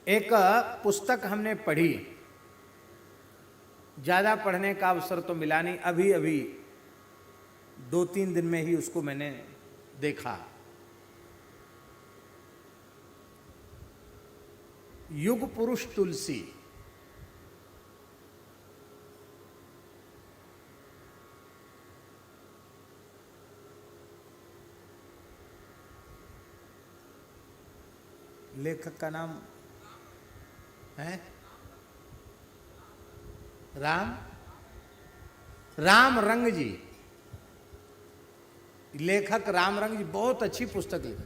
एक पुस्तक हमने पढ़ी, ज़्यादा पढ़ने का अवसर तो मिला नहीं, अभी अभी 2-3 दिन में ही उसको मैंने देखा। युग पुरुष तुलसी। लेखक का नाम है राम रंग जी। लेखक राम रंग जी बहुत अच्छी पुस्तक लिखी,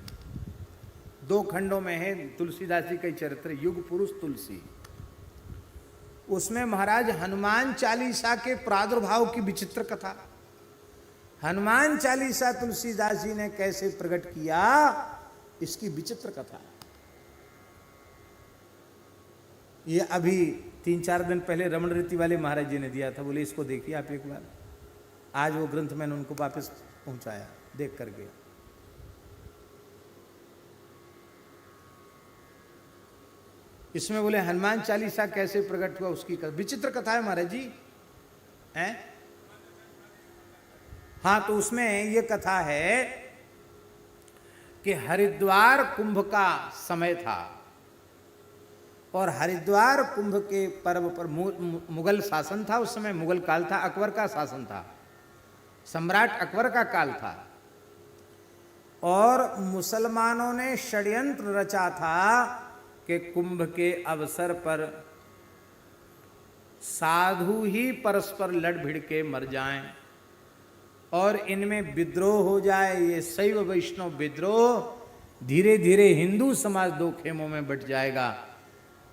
2 खंडों में है। तुलसीदास जी का चरित्र, युग पुरुष तुलसी। उसमें महाराज हनुमान चालीसा के प्रादुर्भाव की विचित्र कथा, हनुमान चालीसा तुलसीदास जी ने कैसे प्रकट किया, इसकी विचित्र कथा। ये अभी 3-4 दिन पहले रमण रीति वाले महाराज जी ने दिया था, बोले इसको देखिए आप एक बार। आज वो ग्रंथ मैंने उनको वापस पहुंचाया देख करके। इसमें बोले हनुमान चालीसा कैसे प्रकट हुआ, उसकी विचित्र कथा है महाराज जी हैं। हाँ, तो उसमें ये कथा है कि हरिद्वार कुंभ का समय था और हरिद्वार कुंभ के पर्व पर मुगल शासन था। उस समय मुगल काल था, अकबर का शासन था, सम्राट अकबर का काल था। और मुसलमानों ने षड्यंत्र रचा था कि कुंभ के अवसर पर साधु ही परस्पर लड़ भिड़ के मर जाएं और इनमें विद्रोह हो जाए। ये शैव वैष्णव विद्रोह धीरे धीरे हिंदू समाज 2 खेमों में बट जाएगा,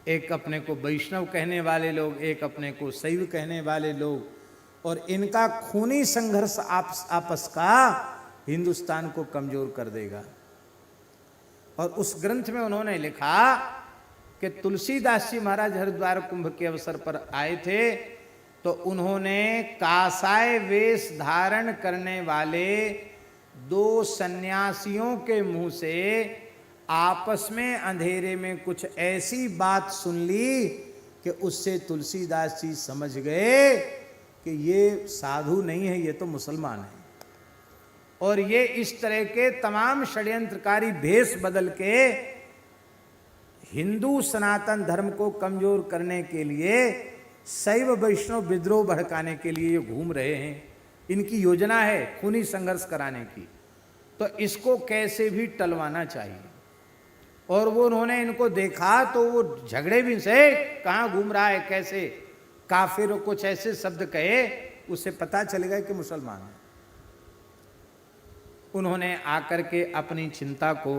एक अपने को वैष्णव कहने वाले लोग, एक अपने को शैव कहने वाले लोग, और इनका खूनी संघर्ष आपस का हिंदुस्तान को कमजोर कर देगा। और उस ग्रंथ में उन्होंने लिखा कि तुलसीदास जी महाराज हरिद्वार कुंभ के अवसर पर आए थे, तो उन्होंने कासाय वेश धारण करने वाले 2 सन्यासियों के मुंह से आपस में अंधेरे में कुछ ऐसी बात सुन ली कि उससे तुलसीदास जी समझ गए कि ये साधु नहीं है, ये तो मुसलमान है। और ये इस तरह के तमाम षड्यंत्रकारी भेष बदल के हिंदू सनातन धर्म को कमजोर करने के लिए, शैव वैष्णव विद्रोह भड़काने के लिए ये घूम रहे हैं। इनकी योजना है खूनी संघर्ष कराने की, तो इसको कैसे भी टलवाना चाहिए। और वो उन्होंने इनको देखा तो वो झगड़े भी से कहाँ घूम रहा है, कैसे काफिर, कुछ ऐसे शब्द कहे, उससे पता चलेगा कि मुसलमान है। उन्होंने आकर के अपनी चिंता को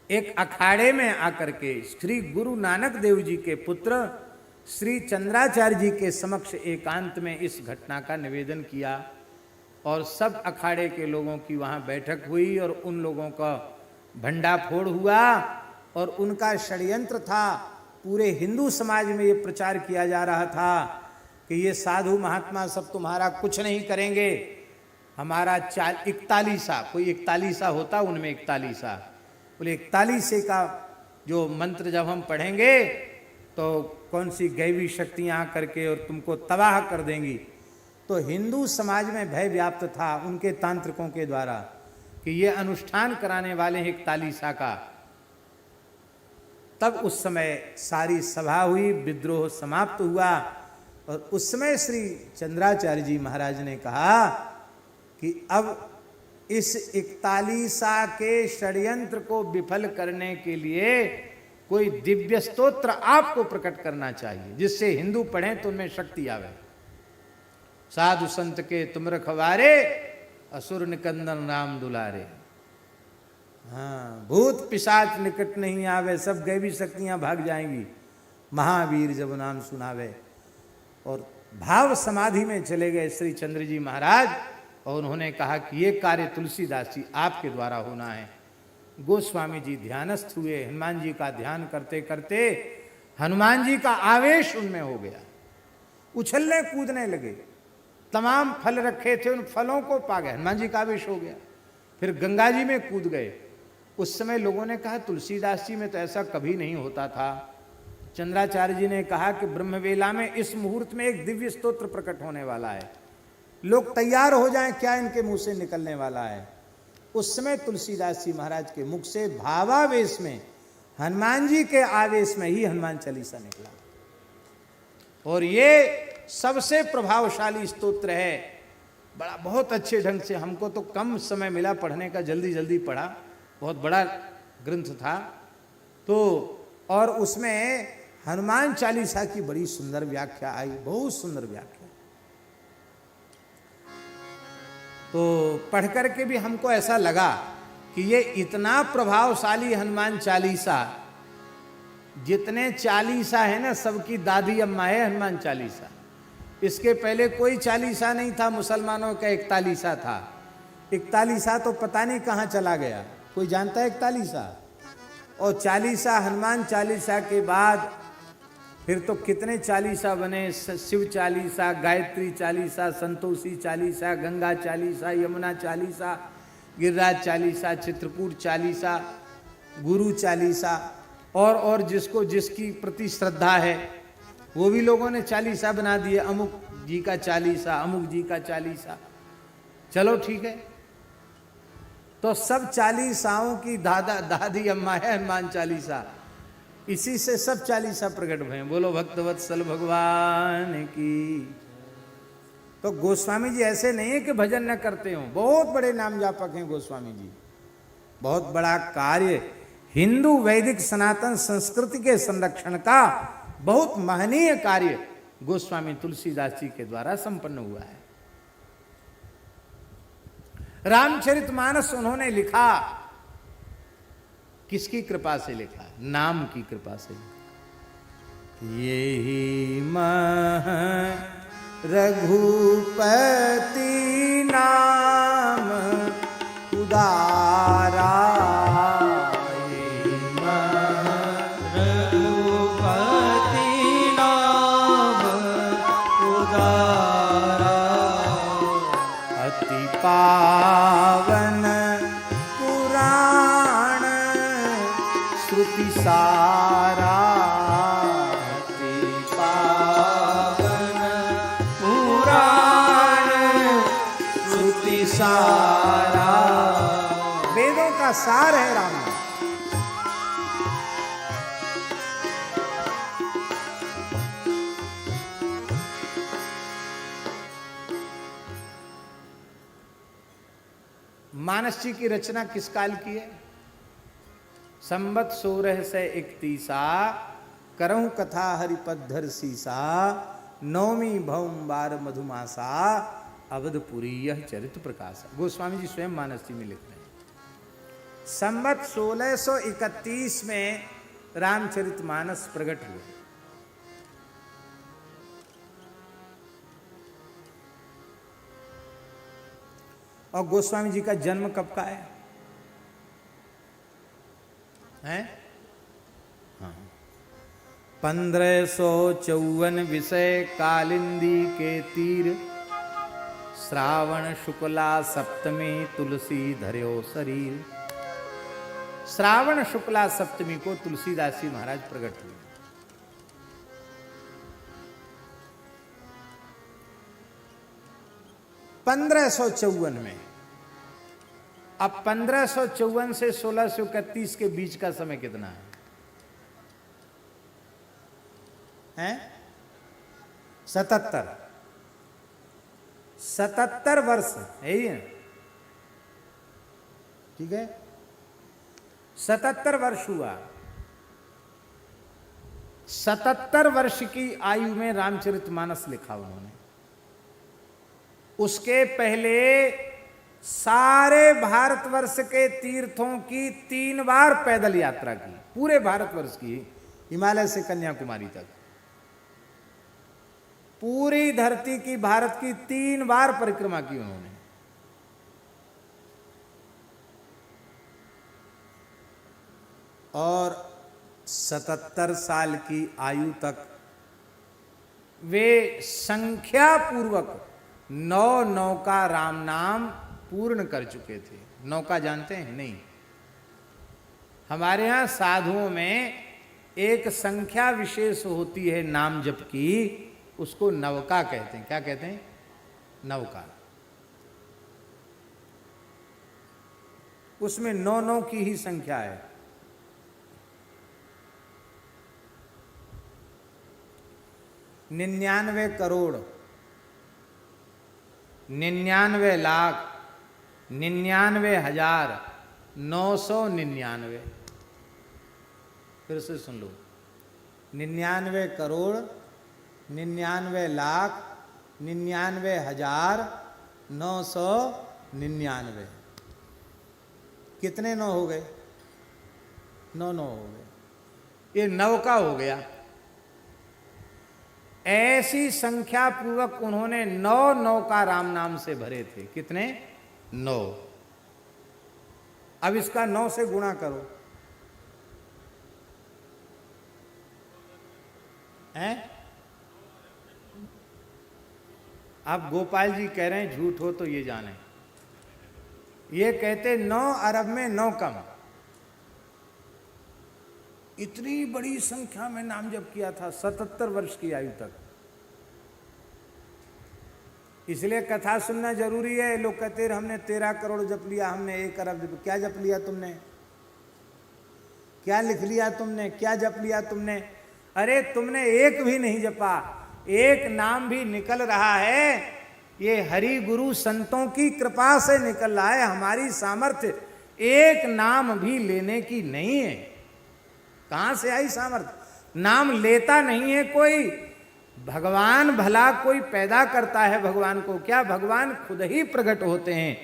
एक अखाड़े में आकर के श्री गुरु नानक देव जी के पुत्र श्री चंद्राचार्य जी के समक्ष एकांत में इस घटना का निवेदन किया। और सब अखाड़े के लोगों की वहाँ बैठक हुई और उन लोगों का भंडाफोड़ हुआ। और उनका षड्यंत्र था, पूरे हिंदू समाज में ये प्रचार किया जा रहा था कि ये साधु महात्मा सब तुम्हारा कुछ नहीं करेंगे, हमारा 41 कोई 41 होता, उनमें 41 बोले 41 का जो मंत्र जब हम पढ़ेंगे तो कौन सी दैवी शक्तियाँ आकर के और तुमको तबाह कर देंगी। तो हिंदू समाज में भय व्याप्त था उनके तांत्रिकों के द्वारा कि ये अनुष्ठान कराने वाले हैं 41 का। तब उस समय सारी सभा हुई, विद्रोह समाप्त हुआ। और उस समय श्री चंद्राचार्य जी महाराज ने कहा कि अब इस 41 के षड्यंत्र को विफल करने के लिए कोई दिव्य स्तोत्र आपको प्रकट करना चाहिए, जिससे हिंदू पढ़ें तो उनमें शक्ति आवे। साधु संत के तुम रखवारे, असुर निकंदन राम दुलारे। हाँ, भूत पिशाच निकट नहीं आवे, सब दैवी शक्तियां भाग जाएंगी, महावीर जब नाम सुनावे। और भाव समाधि में चले गए श्री चंद्र जी महाराज, और उन्होंने कहा कि ये कार्य तुलसीदास जी आपके द्वारा होना है। गोस्वामी जी ध्यानस्थ हुए, हनुमान जी का ध्यान करते करते हनुमान जी का आवेश उनमें हो गया, उछलने कूदने लगे, तमाम फल रखे थे उन फलों को पा गए, हनुमान जी का आवेश हो गया। फिर गंगा जी में कूद गए उस समय लोगों ने कहा तुलसीदास जी में तो ऐसा कभी नहीं होता था। चंद्राचार्य जी ने कहा कि ब्रह्मवेला में इस मुहूर्त में एक दिव्य स्तोत्र प्रकट होने वाला है, लोग तैयार हो जाएं, क्या इनके मुंह से निकलने वाला है। उस समय तुलसीदास जी महाराज के मुख से भावावेश में, हनुमान जी के आवेश में ही हनुमान चालीसा निकला, और ये सबसे प्रभावशाली स्तोत्र है। बड़ा बहुत अच्छे ढंग से, हमको तो कम समय मिला पढ़ने का, जल्दी जल्दी पढ़ा, बहुत बड़ा ग्रंथ था तो। और उसमें हनुमान चालीसा की बड़ी सुंदर व्याख्या आई, बहुत सुंदर व्याख्या। तो पढ़ करके भी हमको ऐसा लगा कि ये इतना प्रभावशाली हनुमान चालीसा, जितने चालीसा है ना सबकी दादी अम्मा है हनुमान चालीसा। इसके पहले कोई चालीसा नहीं था, मुसलमानों का इकतालीसा था। इकतालीसा तो पता नहीं कहाँ चला गया, कोई जानता है इकतालीसा? और चालीसा, हनुमान चालीसा के बाद फिर तो कितने चालीसा बने, शिव चालीसा, गायत्री चालीसा, संतोषी चालीसा, गंगा चालीसा, यमुना चालीसा, गिरिराज चालीसा, चित्रकूट चालीसा, गुरु चालीसा, और जिसको जिसकी प्रति श्रद्धा है वो भी लोगों ने चालीसा बना दिए, अमुक जी का चालीसा, अमुक जी का चालीसा। चलो ठीक है, तो सब चालीसाओं की दादी अम्मा है हनुमान चालीसा, इसी से सब चालीसा प्रकट हुए। बोलो भक्तवत्सल भगवान की। तो गोस्वामी जी ऐसे नहीं है कि भजन न करते हो, बहुत बड़े नाम जापक हैं गोस्वामी जी। बहुत बड़ा कार्य हिंदू वैदिक सनातन संस्कृति के संरक्षण का बहुत महनीय कार्य गोस्वामी तुलसीदास जी के द्वारा संपन्न हुआ है। रामचरितमानस उन्होंने लिखा, किसकी कृपा से लिखा? नाम की कृपा से। यही मह रघुपति नाम उदारा, पावन पुराण श्रुति सारा, पावन पुराण श्रुति सारा। वेदों का सार है राम। मानस जी की रचना किस काल की है? संबत 1631 करहु कथा हरिपद्धर सीसा, नौमी भौम बार मधुमासा, अवधपुरी यह चरित प्रकाशा। गोस्वामी जी स्वयं मानस जी में लिख रहे हैं। संबत 1631 में रामचरितमानस प्रकट हुए। और गोस्वामी जी का जन्म कब का है? हाँ, 1554 विषय कालिंदी के तीर, श्रावण शुक्ला सप्तमी तुलसी धर्यो शरीर। श्रावण शुक्ला सप्तमी को तुलसीदास जी महाराज प्रकट हुए। (1554) में। अब 1554 से 1631 के बीच का समय कितना है? 77 वर्ष है ही, ठीक है। 77 वर्ष हुआ। 77 वर्ष की आयु में रामचरितमानस लिखा उन्होंने। उसके पहले सारे भारतवर्ष के तीर्थों की 3 बार पैदल यात्रा की, पूरे भारतवर्ष की, हिमालय से कन्याकुमारी तक पूरी धरती की, भारत की 3 बार परिक्रमा की उन्होंने। और 77 साल की आयु तक वे संख्या पूर्वक 9 नौका राम नाम पूर्ण कर चुके थे। नौका जानते हैं? नहीं। हमारे यहाँ साधुओं में एक संख्या विशेष होती है नाम जप की, उसको नवका कहते हैं। क्या कहते हैं? नवका। उसमें 9 की ही संख्या है। 99 करोड़, 99 लाख, 99,999। फिर से सुन लो, 99 करोड़, 99 लाख, 99,999। कितने 9 हो गए? 9 हो गए। ये 9 का हो गया। ऐसी संख्या पूर्वक उन्होंने 9 का राम नाम से भरे थे। कितने? 9। अब इसका 9 से गुणा करो, हैं? अब गोपाल जी कह रहे हैं झूठ हो तो ये जाने, ये कहते 9 अरब में 9 कम। इतनी बड़ी संख्या में नाम जप किया था 77 वर्ष की आयु तक। इसलिए कथा सुनना जरूरी है। लोग कहते हैं हमने 13 करोड़ जप लिया, हमने 1 अरब जप। क्या जप लिया तुमने? क्या लिख लिया तुमने? क्या जप लिया तुमने? अरे तुमने एक भी नहीं जपा, एक नाम भी निकल रहा है। ये हरि गुरु संतों की कृपा से निकल रहा है। हमारी सामर्थ्य एक नाम भी लेने की नहीं है। कहां से आई सामर्थ्य? नाम लेता नहीं है कोई, भगवान भला कोई पैदा करता है भगवान को। क्या भगवान खुद ही प्रकट होते हैं?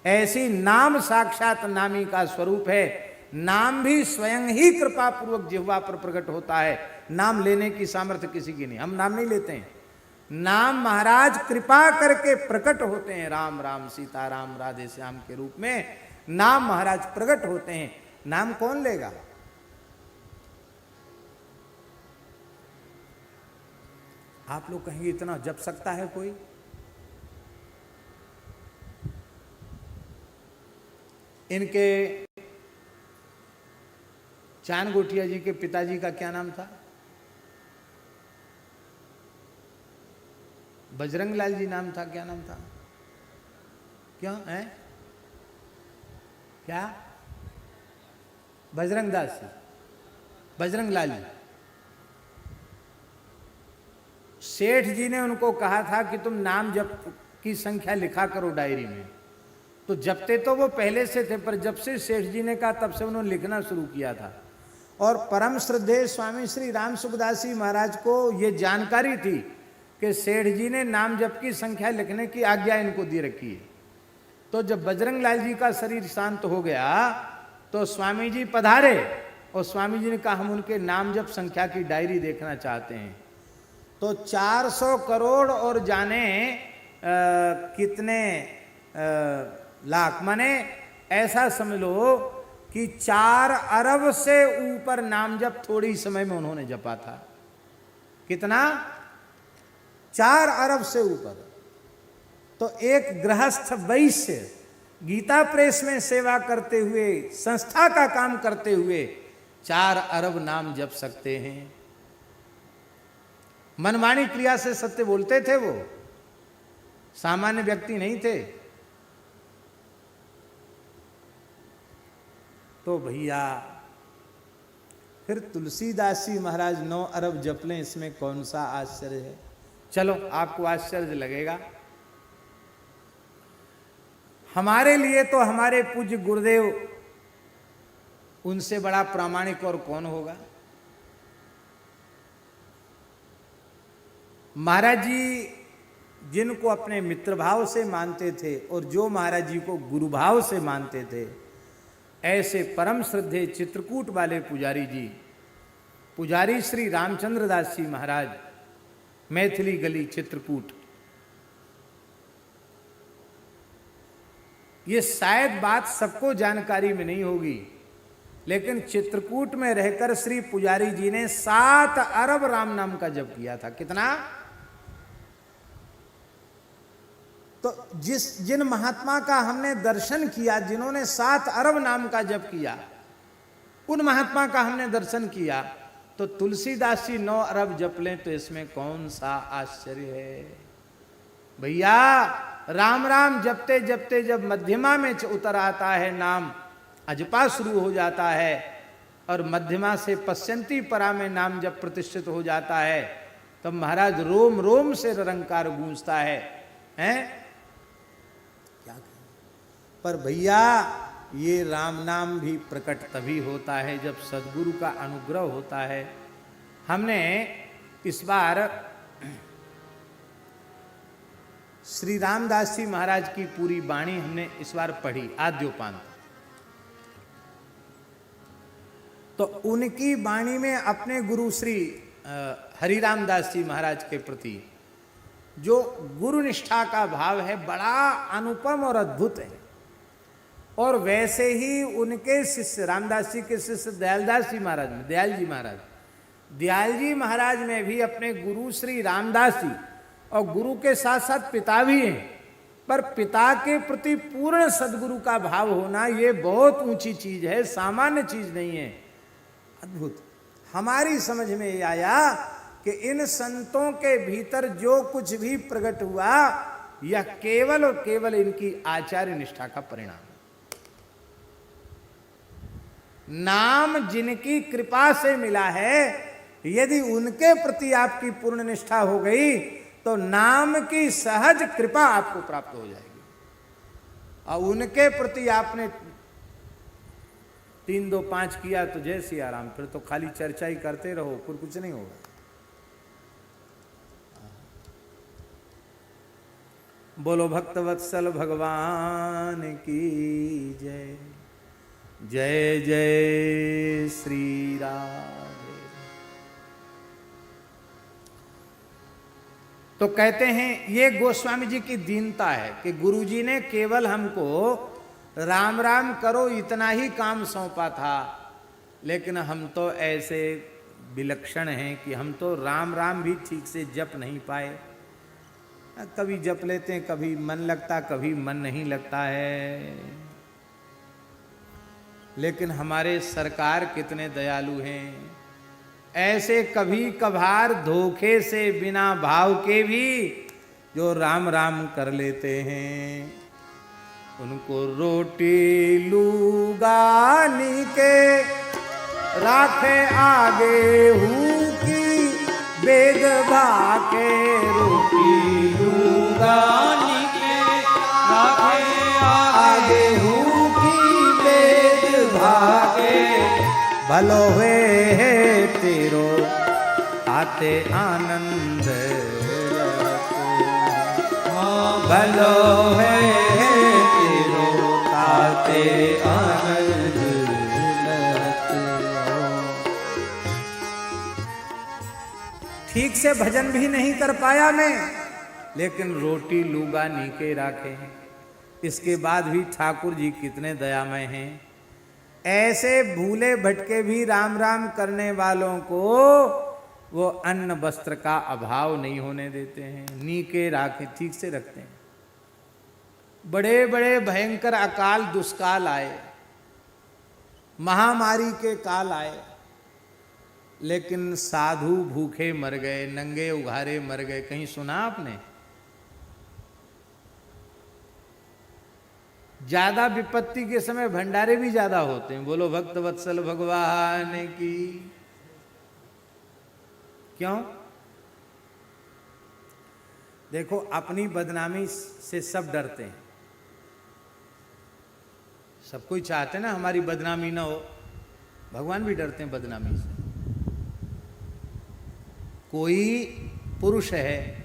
ऐसी नाम साक्षात नामी का स्वरूप है। नाम भी स्वयं ही कृपा पूर्वक जिह्वा पर प्रकट होता है। नाम लेने की सामर्थ्य किसी की नहीं। हम नाम नहीं लेते हैं, नाम महाराज कृपा करके प्रकट होते हैं। राम राम सीताराम राधे श्याम के रूप में नाम महाराज प्रकट होते हैं। नाम कौन लेगा? आप लोग कहेंगे इतना जप सकता है कोई? इनके चांद गोटिया जी के पिताजी का क्या नाम था? बजरंग लाल जी नाम था। क्या नाम था? क्यों है? क्या? बजरंग दास जी, बजरंग लाल जी। सेठ जी ने उनको कहा था कि तुम नाम जप की संख्या लिखा करो डायरी में। तो जपते तो वो पहले से थे, पर जब से सेठ जी ने कहा तब से उन्होंने लिखना शुरू किया था। और परम श्रद्धेय स्वामी श्री राम सुखदास जी महाराज को ये जानकारी थी कि सेठ जी ने नाम जप की संख्या लिखने की आज्ञा इनको दे रखी है। तो जब बजरंग लाल जी का शरीर शांत हो गया तो स्वामी जी पधारे और स्वामी जी ने कहा हम उनके नाम जप संख्या की डायरी देखना चाहते हैं। तो 400 करोड़ और जाने कितने लाख, माने ऐसा समझ लो कि 4 अरब से ऊपर नाम जप थोड़ी समय में उन्होंने जपा था। कितना? 4 अरब से ऊपर। तो एक गृहस्थ वैश्य गीता प्रेस में सेवा करते हुए, संस्था का काम करते हुए 4 अरब नाम जप सकते हैं। मनमानी क्रिया से सत्य बोलते थे वो, सामान्य व्यक्ति नहीं थे। तो भैया फिर तुलसीदास जी महाराज 9 अरब जप लें, इसमें कौन सा आश्चर्य है? चलो आपको आश्चर्य लगेगा। हमारे लिए तो हमारे पूज्य गुरुदेव, उनसे बड़ा प्रामाणिक और कौन होगा? महाराज जी जिनको अपने मित्र भाव से मानते थे और जो महाराज जी को गुरु भाव से मानते थे, ऐसे परम श्रद्धेय चित्रकूट वाले पुजारी जी, पुजारी श्री रामचंद्र दास जी महाराज, मैथिली गली चित्रकूट। ये शायद बात सबको जानकारी में नहीं होगी, लेकिन चित्रकूट में रहकर श्री पुजारी जी ने 7 अरब राम नाम का जप किया था। कितना? तो जिन महात्मा का हमने दर्शन किया, जिन्होंने 7 अरब नाम का जप किया, उन महात्मा का हमने दर्शन किया तो तुलसीदास जी 9 अरब जप लें तो इसमें कौन सा आश्चर्य है भैया। राम राम जपते जपते जब मध्यमा में उतर आता है नाम, अजपा शुरू हो जाता है और मध्यमा से पश्चंती परा में नाम जब प्रतिष्ठित हो जाता है तब महाराज रोम रोम से रंकार गूंजता है, हैं? क्या कहें। पर भैया ये राम नाम भी प्रकट तभी होता है जब सदगुरु का अनुग्रह होता है। हमने इस बार श्री रामदास जी महाराज की पूरी वाणी हमने इस बार पढ़ी आद्योपांत। तो उनकी वाणी में अपने गुरु श्री हरिराम दास जी महाराज के प्रति जो गुरु निष्ठा का भाव है बड़ा अनुपम और अद्भुत है। और वैसे ही उनके शिष्य रामदास जी के शिष्य दयालदास जी महाराज में दयाल जी महाराज में भी अपने गुरु श्री रामदास जी और गुरु के साथ साथ पिता भी हैं, पर पिता के प्रति पूर्ण सदगुरु का भाव होना ये बहुत ऊंची चीज है, सामान्य चीज नहीं है, अद्भुत। हमारी समझ में ये आया कि इन संतों के भीतर जो कुछ भी प्रकट हुआ यह केवल और केवल इनकी आचार्य निष्ठा का परिणाम। नाम जिनकी कृपा से मिला है, यदि उनके प्रति आपकी पूर्ण निष्ठा हो गई तो नाम की सहज कृपा आपको प्राप्त हो जाएगी। और उनके प्रति आपने 3 2 5 किया तो जय सिया राम, फिर तो खाली चर्चा ही करते रहो, फिर कुछ नहीं होगा। बोलो भक्तवत्सल भगवान की जय। जय जय श्री राधे। तो कहते हैं ये गोस्वामी जी की दीनता है कि गुरुजी ने केवल हमको राम राम करो इतना ही काम सौंपा था, लेकिन हम तो ऐसे विलक्षण हैं कि हम तो राम राम भी ठीक से जप नहीं पाए। कभी जप लेते हैं, कभी मन लगता, कभी मन नहीं लगता है। लेकिन हमारे सरकार कितने दयालु हैं, ऐसे कभी कभार धोखे से बिना भाव के भी जो राम राम कर लेते हैं, उनको रोटी लुगानी के राखे आगे हूँ की बेद भाके। रोटी लुगानी के राखे आगे हूँ की बेद भाके। भलो है तेरो आते आनंद, भलो है तेरो आते आनंद। ठीक से भजन भी नहीं कर पाया मैं, लेकिन रोटी लूगा नीके राखे हैं। इसके बाद भी ठाकुर जी कितने दयामय हैं, ऐसे भूले भटके भी राम राम करने वालों को वो अन्न वस्त्र का अभाव नहीं होने देते हैं, नीके राखे ठीक से रखते हैं। बड़े बड़े भयंकर अकाल दुष्काल आए, महामारी के काल आए, लेकिन साधु भूखे मर गए, नंगे उघारे मर गए। कहीं सुना आपने? ज्यादा विपत्ति के समय भंडारे भी ज्यादा होते हैं। बोलो भक्त वत्सल भगवान की। क्यों? देखो अपनी बदनामी से सब डरते हैं, सब कोई चाहते हैं ना हमारी बदनामी ना हो। भगवान भी डरते हैं बदनामी से। कोई पुरुष है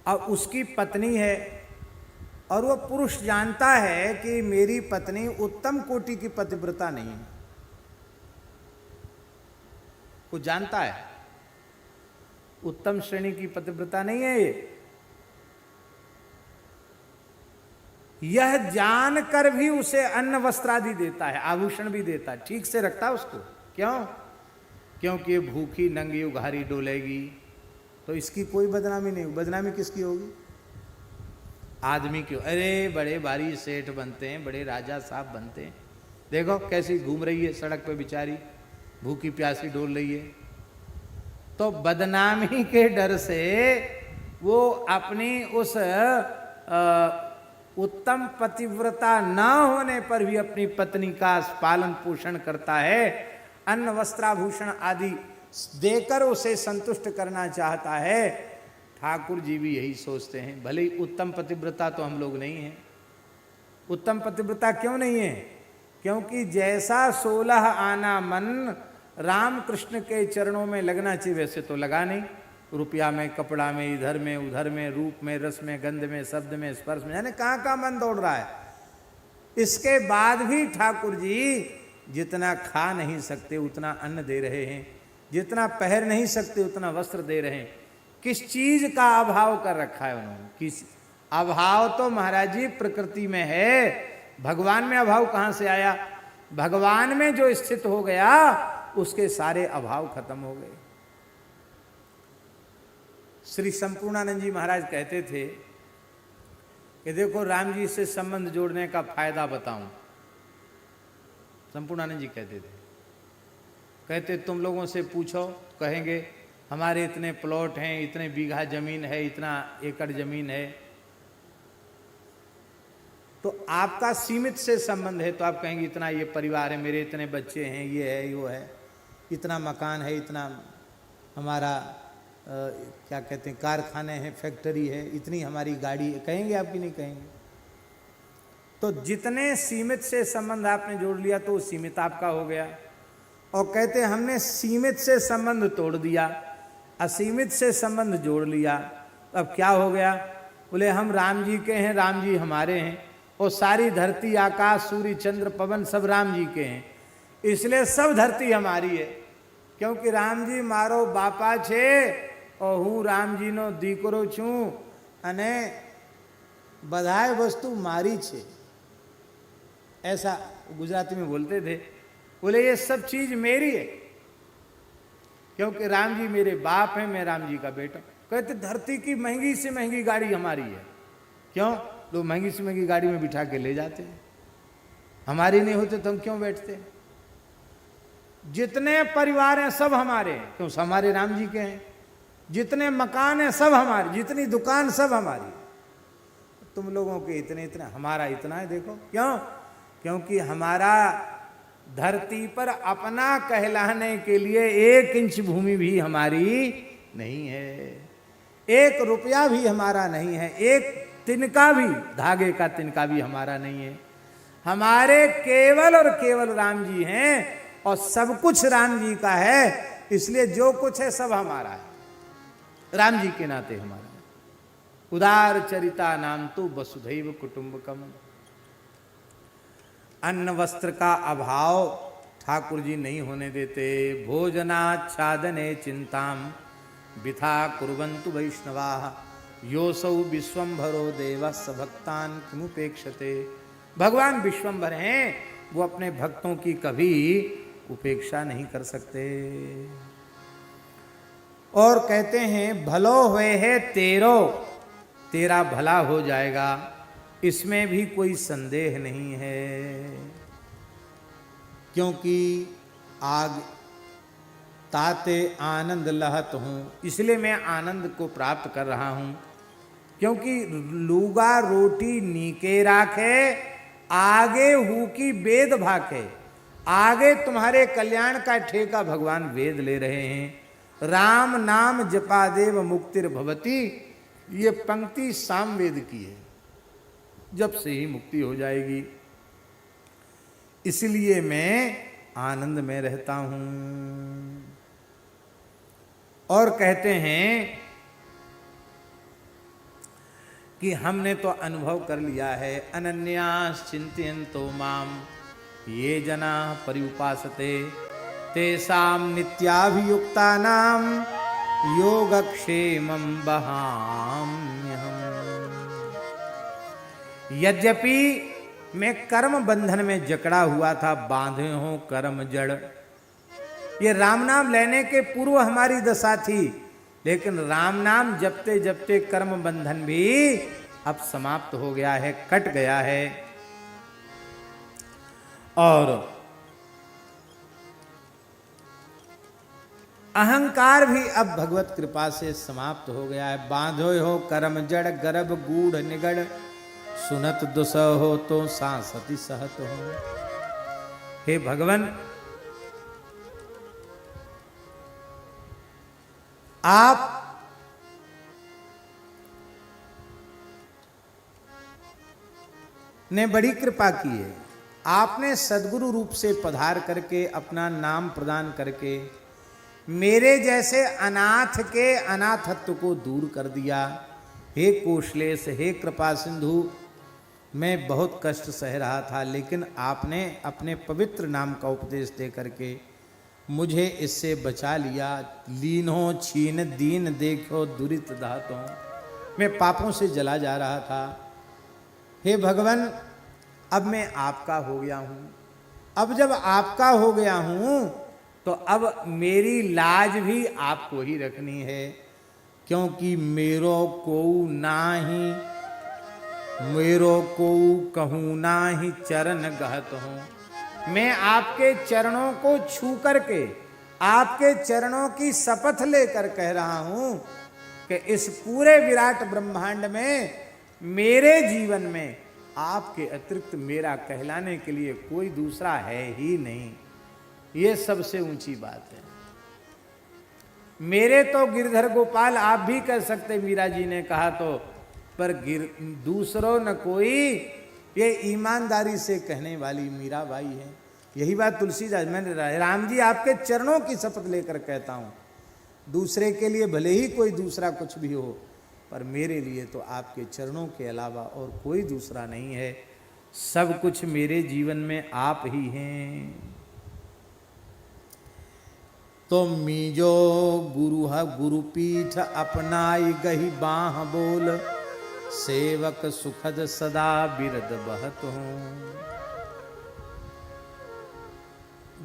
और उसकी पत्नी है, और वो पुरुष जानता है कि मेरी पत्नी उत्तम कोटि की पतिव्रता नहीं है, वो जानता है उत्तम श्रेणी की पतिव्रता नहीं है ये। यह जानकर भी उसे अन्न वस्त्र आदि देता है, आभूषण भी देता है, ठीक से रखता है उसको। क्यों? क्योंकि ये भूखी नंगी उघारी डोलेगी तो इसकी कोई बदनामी नहीं। बदनामी किसकी होगी? आदमी क्यों? अरे बड़े भारी सेठ बनते हैं, बड़े राजा साहब बनते हैं, देखो कैसी घूम रही है सड़क पे बेचारी, भूखी प्यासी डोल रही है। तो बदनामी के डर से वो अपनी उस उत्तम पतिव्रता न होने पर भी अपनी पत्नी का पालन पोषण करता है, अन्न वस्त्राभूषण आदि देकर उसे संतुष्ट करना चाहता है। ठाकुर जी भी यही सोचते हैं। भले ही उत्तम पतिव्रता तो हम लोग नहीं हैं। उत्तम पतिव्रता क्यों नहीं है? क्योंकि जैसा 16 आना मन राम कृष्ण के चरणों में लगना चाहिए वैसे तो लगा नहीं। रुपया में, कपड़ा में, इधर में, उधर में, रूप में, रस में, गंध में, शब्द में, स्पर्श में, यानी कहाँ कहाँ मन दौड़ रहा है। इसके बाद भी ठाकुर जी जितना खा नहीं सकते उतना अन्न दे रहे हैं, जितना पहन नहीं सकते उतना वस्त्र दे रहे हैं। किस चीज का अभाव कर रखा है उन्होंने? किस अभाव तो महाराज जी प्रकृति में है, भगवान में अभाव कहां से आया? भगवान में जो स्थित हो गया उसके सारे अभाव खत्म हो गए। श्री संपूर्णानंद जी महाराज कहते थे कि देखो राम जी से संबंध जोड़ने का फायदा बताऊं। संपूर्णानंद जी कहते तुम लोगों से पूछो, कहेंगे हमारे इतने प्लॉट हैं, इतने बीघा जमीन है, इतना एकड़ जमीन है। तो आपका सीमित से संबंध है तो आप कहेंगे इतना ये परिवार है, मेरे इतने बच्चे हैं, ये है, वो है, इतना मकान है, इतना हमारा क्या कहते हैं कारखाने हैं, फैक्ट्री है, इतनी हमारी गाड़ी है। कहेंगे आपकी नहीं कहेंगे? तो जितने सीमित से संबंध आपने जोड़ लिया तो सीमित आपका हो गया। और कहते हमने सीमित से संबंध तोड़ दिया, असीमित से संबंध जोड़ लिया, अब क्या हो गया? बोले हम राम जी के हैं, राम जी हमारे हैं, और सारी धरती, आकाश, सूर्य, चंद्र, पवन सब राम जी के हैं, इसलिए सब धरती हमारी है। क्योंकि राम जी मारो बापा छे और हूँ राम जी नो दीकरो छूं अने बधाए वस्तु मारी छे, ऐसा गुजराती में बोलते थे। बोले ये सब चीज मेरी है क्योंकि राम जी मेरे बाप हैं, मैं राम जी का बेटा। कहते धरती की महंगी से महंगी गाड़ी हमारी है। क्यों? लोग महंगी से महंगी गाड़ी में बिठा के ले जाते हैं, हमारी नहीं होते तो हम क्यों बैठते? जितने परिवार हैं सब हमारे हैं, क्यों? हमारे राम जी के हैं। जितने मकान हैं सब हमारे, जितनी दुकान सब हमारी। तुम लोगों के इतने इतने, हमारा इतना है। देखो क्यों? क्योंकि हमारा धरती पर अपना कहलाने के लिए 1 इंच भूमि भी हमारी नहीं है, 1 रुपया भी हमारा नहीं है, 1 तिनका भी, धागे का तिनका भी हमारा नहीं है। हमारे केवल और केवल राम जी हैं और सब कुछ राम जी का है, इसलिए जो कुछ है सब हमारा है, राम जी के नाते हमारा है। उदार चरिता नाम तो वसुधैव कुटुंबकम। अन्न वस्त्र का अभाव ठाकुर जी नहीं होने देते। भोजनाच्छादने चिंताम विथा कुर्वन्तु वैष्णवाः योसौ विश्वम्भरो देवः स भक्तान् किमुपेक्षते। भगवान विश्वम्भर हैं, वो अपने भक्तों की कभी उपेक्षा नहीं कर सकते। और कहते हैं भलो हुए है तेरो, तेरा भला हो जाएगा, इसमें भी कोई संदेह नहीं है। क्योंकि आग ताते आनंद लहत हूँ, इसलिए मैं आनंद को प्राप्त कर रहा हूँ। क्योंकि लूगा रोटी नीके राखे, आगे हु की वेद भाखे। आगे तुम्हारे कल्याण का ठेका भगवान वेद ले रहे हैं। राम नाम जपा देव मुक्तिर भवती, ये पंक्ति सामवेद की है, जब से ही मुक्ति हो जाएगी। इसलिए मैं आनंद में रहता हूं। और कहते हैं कि हमने तो अनुभव कर लिया है, अनन्यास चिंतयन्तो माम ये जना पर्युपासते तेषां नित्याभियुक्तानां योगक्षेमं वहाम्यहम्। यद्यपि मैं कर्म बंधन में जकड़ा हुआ था, बांधे हो कर्म जड़, ये राम नाम लेने के पूर्व हमारी दशा थी, लेकिन राम नाम जपते जपते कर्म बंधन भी अब समाप्त हो गया है, कट गया है। और अहंकार भी अब भगवत कृपा से समाप्त हो गया है। बांधो हो कर्म जड़ गर्भ गूढ़ निगड़, सुनत दुसह हो तो सांसति सहत हो। हे भगवान, आप ने बड़ी कृपा की है। आपने सद्गुरु रूप से पधार करके अपना नाम प्रदान करके मेरे जैसे अनाथ के अनाथत्व को दूर कर दिया। हे कोशलेश, हे कृपा सिंधु, मैं बहुत कष्ट सह रहा था, लेकिन आपने अपने पवित्र नाम का उपदेश दे करके मुझे इससे बचा लिया। लीनो छीन दीन देखो दुरित दातो, मैं पापों से जला जा रहा था। हे भगवान, अब मैं आपका हो गया हूँ। अब जब आपका हो गया हूँ तो अब मेरी लाज भी आपको ही रखनी है, क्योंकि मेरो को नाही, मेरो को कहूँ नाही चरण गहत हूँ। मैं आपके चरणों को छू करके, आपके चरणों की शपथ लेकर कह रहा हूँ कि इस पूरे विराट ब्रह्मांड में, मेरे जीवन में आपके अतिरिक्त मेरा कहलाने के लिए कोई दूसरा है ही नहीं। ये सबसे ऊंची बात है। मेरे तो गिरधर गोपाल आप भी कह सकते, मीरा जी ने कहा तो, पर दूसरों न कोई, ये ईमानदारी से कहने वाली मीरा बाई है। यही बात तुलसीदास, मैंने राम जी आपके चरणों की शपथ लेकर कहता हूँ, दूसरे के लिए भले ही कोई दूसरा कुछ भी हो, पर मेरे लिए तो आपके चरणों के अलावा और कोई दूसरा नहीं है। सब कुछ मेरे जीवन में आप ही हैं। तो मीजो गुरुपीठ अपनाई गही बाह बोल, सेवक सुखद सदा बिरद बहत हूँ।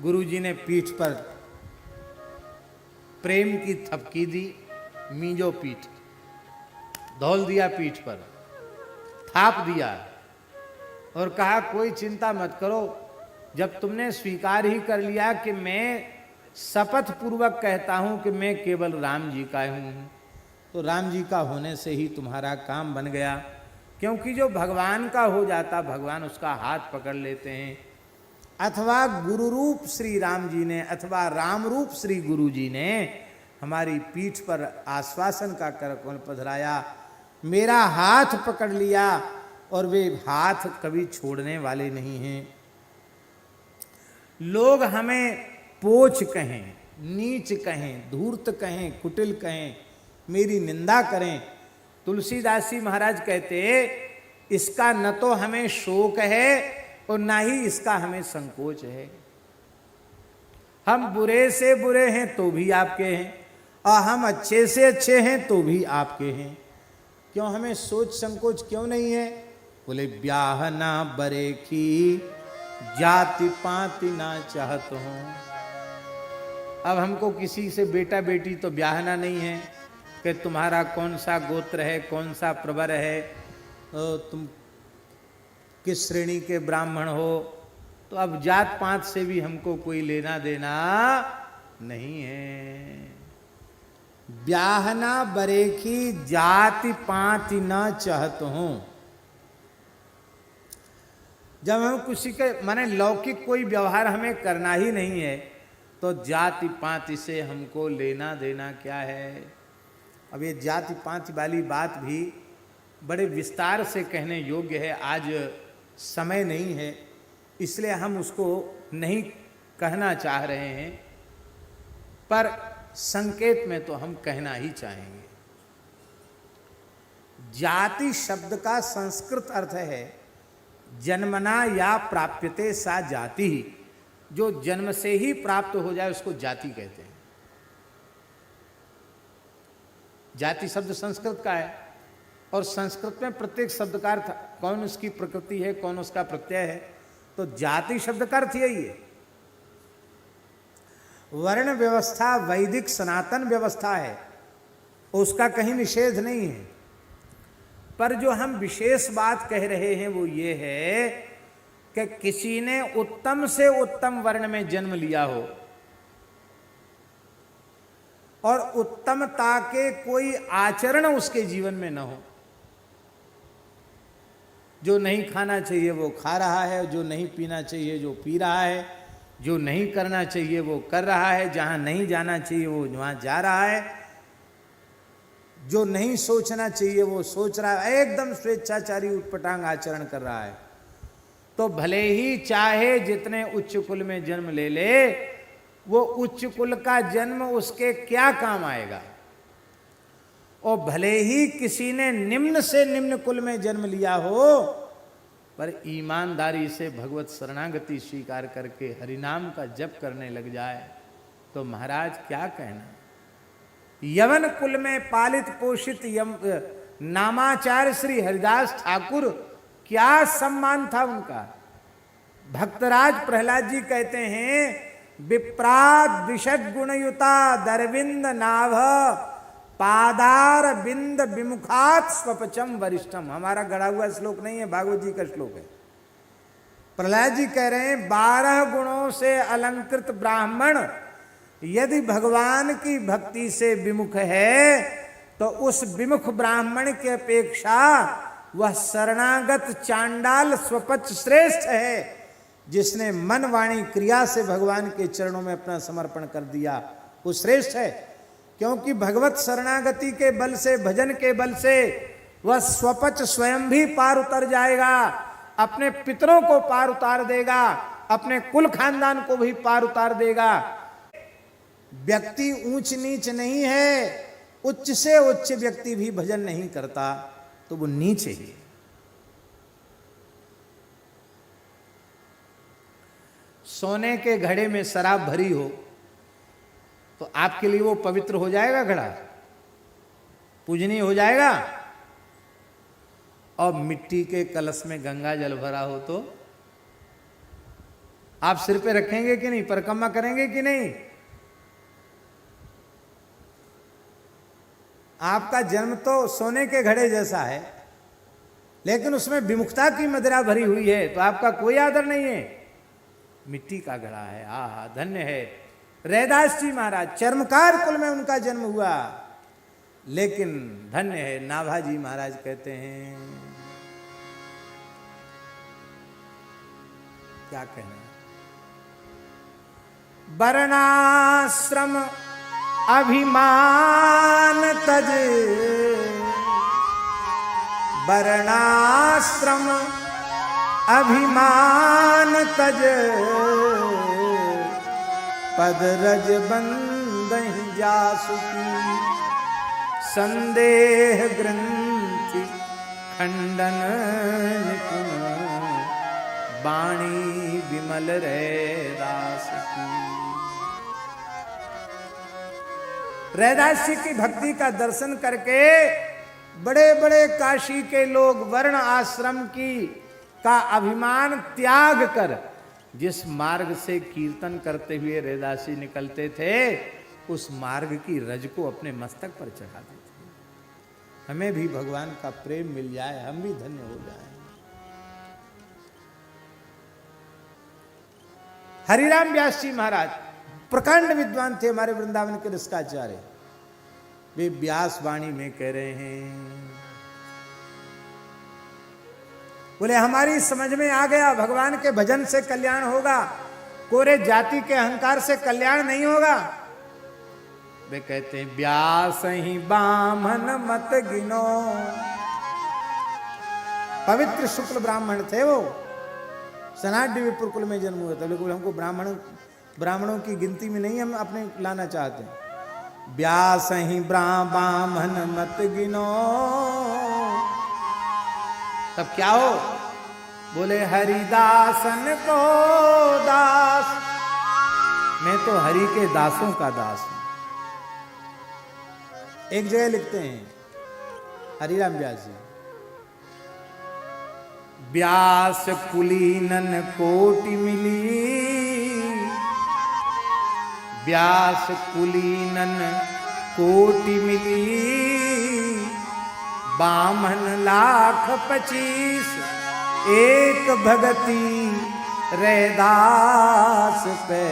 गुरु जी ने पीठ पर प्रेम की थपकी दी, मीजो पीठ, धौल दिया पीठ पर, थाप दिया और कहा कोई चिंता मत करो, जब तुमने स्वीकार ही कर लिया कि मैं शपथ पूर्वक कहता हूं कि मैं केवल राम जी का हूं, तो राम जी का होने से ही तुम्हारा काम बन गया। क्योंकि जो भगवान का हो जाता, भगवान उसका हाथ पकड़ लेते हैं। अथवा गुरु रूप श्री राम जी ने, अथवा राम रूप श्री गुरु जी ने हमारी पीठ पर आश्वासन का करकमल पधराया, मेरा हाथ पकड़ लिया, और वे हाथ कभी छोड़ने वाले नहीं हैं। लोग हमें पोच कहें, नीच कहें, धूर्त कहें, कुटिल कहें, मेरी निंदा करें, तुलसीदास जी महाराज कहते इसका न तो हमें शोक है और ना ही इसका हमें संकोच है। हम बुरे से बुरे हैं तो भी आपके हैं, और हम अच्छे से अच्छे हैं तो भी आपके हैं। क्यों हमें सोच संकोच क्यों नहीं है? बोले ब्याह ना बरे की जाति पाति ना चाहत हूं। अब हमको किसी से बेटा बेटी तो ब्याहना नहीं है कि तुम्हारा कौन सा गोत्र है, कौन सा प्रवर है, तुम किस श्रेणी के ब्राह्मण हो, तो अब जात पात से भी हमको कोई लेना देना नहीं है। ब्याहना बरे की जाति पाति न चाहत हूं। जब हम किसी के माने लौकिक कोई व्यवहार हमें करना ही नहीं है, तो जाति पाति से हमको लेना देना क्या है? अब ये जाति पाति वाली बात भी बड़े विस्तार से कहने योग्य है, आज समय नहीं है, इसलिए हम उसको नहीं कहना चाह रहे हैं, पर संकेत में तो हम कहना ही चाहेंगे। जाति शब्द का संस्कृत अर्थ है जन्मना या प्राप्यते सा जाति ही। जो जन्म से ही प्राप्त हो जाए उसको जाति कहते हैं। जाति शब्द संस्कृत का है, और संस्कृत में प्रत्येक शब्द का अर्थ, कौन उसकी प्रकृति है, कौन उसका प्रत्यय है, तो जाति शब्द का अर्थ यही है। वर्ण व्यवस्था वैदिक सनातन व्यवस्था है, उसका कहीं निषेध नहीं है, पर जो हम विशेष बात कह रहे हैं वो ये है कि किसी ने उत्तम से उत्तम वर्ण में जन्म लिया हो और उत्तमता के कोई आचरण उसके जीवन में न हो। जो नहीं खाना चाहिए वो खा रहा है, जो नहीं पीना चाहिए जो पी रहा है, जो नहीं करना चाहिए वो कर रहा है, जहां नहीं जाना चाहिए वो वहां जा रहा है, जो नहीं सोचना चाहिए वो सोच रहा है, एकदम स्वेच्छाचारी उटपटांग आचरण कर रहा है। तो भले ही चाहे जितने उच्च कुल में जन्म ले ले, वो उच्च कुल का जन्म उसके क्या काम आएगा। और भले ही किसी ने निम्न से निम्न कुल में जन्म लिया हो, पर ईमानदारी से भगवत शरणागति स्वीकार करके हरिनाम का जप करने लग जाए तो महाराज क्या कहना। यवन कुल में पालित पोषित नामाचार्य श्री हरिदास ठाकुर, क्या सम्मान था उनका। भक्तराज प्रहलाद जी कहते हैं, विप्रात विशद गुणयुता दरविंद नाभ पादार बिंद विमुखात स्वपचम वरिष्ठम। हमारा गढ़ा हुआ श्लोक नहीं है, भागवत जी का श्लोक है। प्रहलाद जी कह रहे हैं 12 गुणों से अलंकृत ब्राह्मण यदि भगवान की भक्ति से विमुख है तो उस विमुख ब्राह्मण की अपेक्षा वह शरणागत चांडाल स्वपच श्रेष्ठ है, जिसने मन वाणी क्रिया से भगवान के चरणों में अपना समर्पण कर दिया, वो श्रेष्ठ है। क्योंकि भगवत शरणागति के बल से, भजन के बल से वह स्वपच स्वयं भी पार उतर जाएगा, अपने पितरों को पार उतार देगा, अपने कुल खानदान को भी पार उतार देगा। व्यक्ति ऊंच नीच नहीं है, उच्च से उच्च व्यक्ति भी भजन नहीं करता तो वो नीच ही। सोने के घड़े में शराब भरी हो तो आपके लिए वो पवित्र हो जाएगा घड़ा, पूजनीय हो जाएगा। और मिट्टी के कलश में गंगा जल भरा हो तो आप सिर पे रखेंगे कि नहीं, परिक्रमा करेंगे कि नहीं। आपका जन्म तो सोने के घड़े जैसा है, लेकिन उसमें विमुखता की मदिरा भरी हुई है तो आपका कोई आदर नहीं है। मिट्टी का घड़ा है, आहा धन्य है। रैदास जी महाराज चर्मकार कुल में उनका जन्म हुआ, लेकिन धन्य है। नाभाजी महाराज कहते हैं, क्या कहना, वर्णाश्रम अभिमान तज, वर्णाश्रम अभिमान तज, पद रज बंदहि जासुकी, संदेह ग्रंथि खंडन निपुण, वाणी विमल रैदास की। रैदास जी की भक्ति का दर्शन करके बड़े बड़े काशी के लोग वर्ण आश्रम की का अभिमान त्याग कर जिस मार्ग से कीर्तन करते हुए रैदास जी निकलते थे, उस मार्ग की रज को अपने मस्तक पर चढ़ाते थे। हमें भी भगवान का प्रेम मिल जाए, हम भी धन्य हो जाए। हरिराम व्यास जी महाराज प्रकांड विद्वान थे, हमारे वृंदावन के रसिकाचार्य। वे व्यास वाणी में कह रहे हैं, बोले हमारी समझ में आ गया भगवान के भजन से कल्याण होगा, कोरे जाति के अहंकार से कल्याण नहीं होगा। वे कहते हैं, व्यास ही बामन मत गिनो। पवित्र शुक्ल ब्राह्मण थे वो, सनाड्य विप्र कुल में जन्म हुआ था, लेकिन हमको ब्राह्मणों की गिनती में नहीं हम अपने लाना चाहते। व्यास ही ब्राह्मण मत गिनो, तब क्या हो, बोले हरिदासन को दास, मैं तो हरि के दासों का दास हूं। एक जगह लिखते हैं हरिराम व्यास जी, व्यास कुलीनन कोटि मिली, व्यास कुलीनन कोटि मिली, 52 लाख 25 एक भगति रैदास पे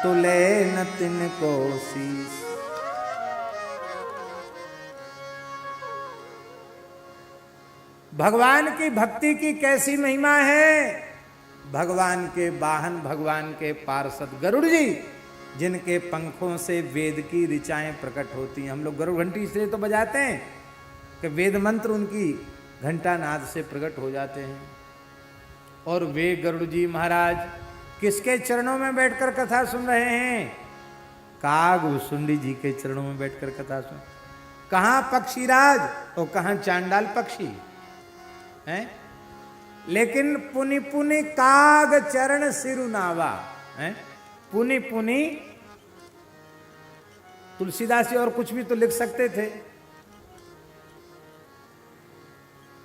तुले न तिनको शीस। भगवान की भक्ति की कैसी महिमा है। भगवान के वाहन, भगवान के पार्षद गरुड़ जी, जिनके पंखों से वेद की ऋचाएं प्रकट होती हैं। हम लोग गरुड़ घंटी इसलिए तो बजाते हैं कि वेद मंत्र उनकी घंटा नाद से प्रकट हो जाते हैं। और वे गरुड़ जी महाराज किसके चरणों में बैठकर कथा सुन रहे हैं? कागभुसुंडी जी के चरणों में बैठकर कथा सुन। कहां पक्षीराज और कहां चांडाल पक्षी हैं? लेकिन पुनि पुनि काग चरण सिरुनावा हैं? पुनि पुनि तुलसीदास जी और कुछ भी तो लिख सकते थे।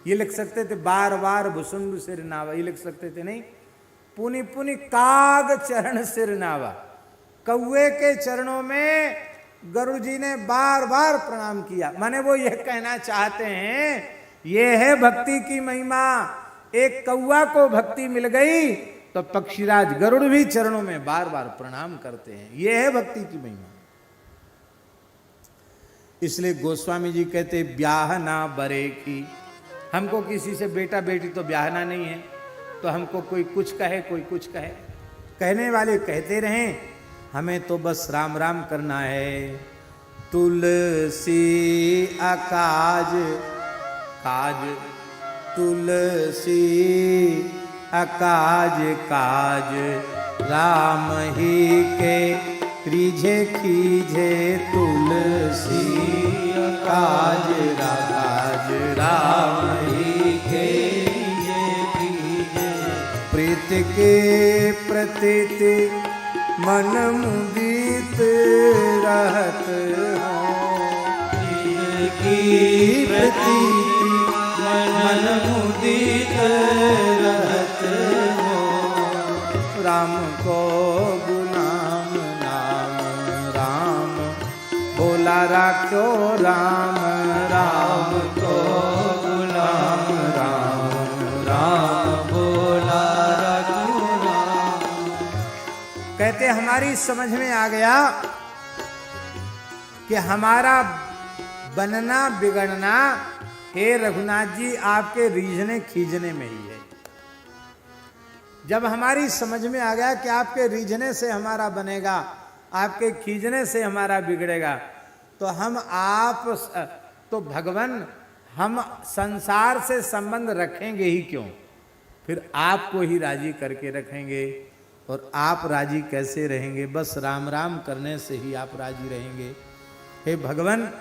ये लिख सकते थे बार बार भुसुंड सिरनावा, ये लिख सकते थे। नहीं, पुनि पुनि काग चरण सिरनावा। कौवे के चरणों में गरुड़ जी ने बार बार प्रणाम किया। माने वो यह कहना चाहते हैं, ये है भक्ति की महिमा। एक कौवा को भक्ति मिल गई तो पक्षीराज गरुड़ भी चरणों में बार बार प्रणाम करते हैं। यह है भक्ति की महिमा। इसलिए गोस्वामी जी कहते ब्याह ना बरे की। हमको किसी से बेटा बेटी तो ब्याहना नहीं है, तो हमको कोई कुछ कहे कोई कुछ कहे, कहने वाले कहते रहें, हमें तो बस राम राम करना है। तुलसी अकाज काज, तुलसी अकाज काज, राम ही के क्रीझे खीझे। तुलसी अकाज काज, राम ही के प्रीत के प्रतीति मन मुदित रहत हो। की प्रतीति मन मुदित रहत हो। राम को गुलाम नाम राम बोला राखो राम। राम को गुलाम राम राम बोला राखो राम। कहते हमारी समझ में आ गया कि हमारा बनना बिगड़ना हे रघुनाथ जी आपके रीझने खींचने में ही है। जब हमारी समझ में आ गया कि आपके रीझने से हमारा बनेगा, आपके खींचने से हमारा बिगड़ेगा, तो हम आप तो भगवान हम संसार से संबंध रखेंगे ही क्यों, फिर आपको ही राजी करके रखेंगे। और आप राजी कैसे रहेंगे? बस राम राम करने से ही आप राजी रहेंगे। हे भगवान,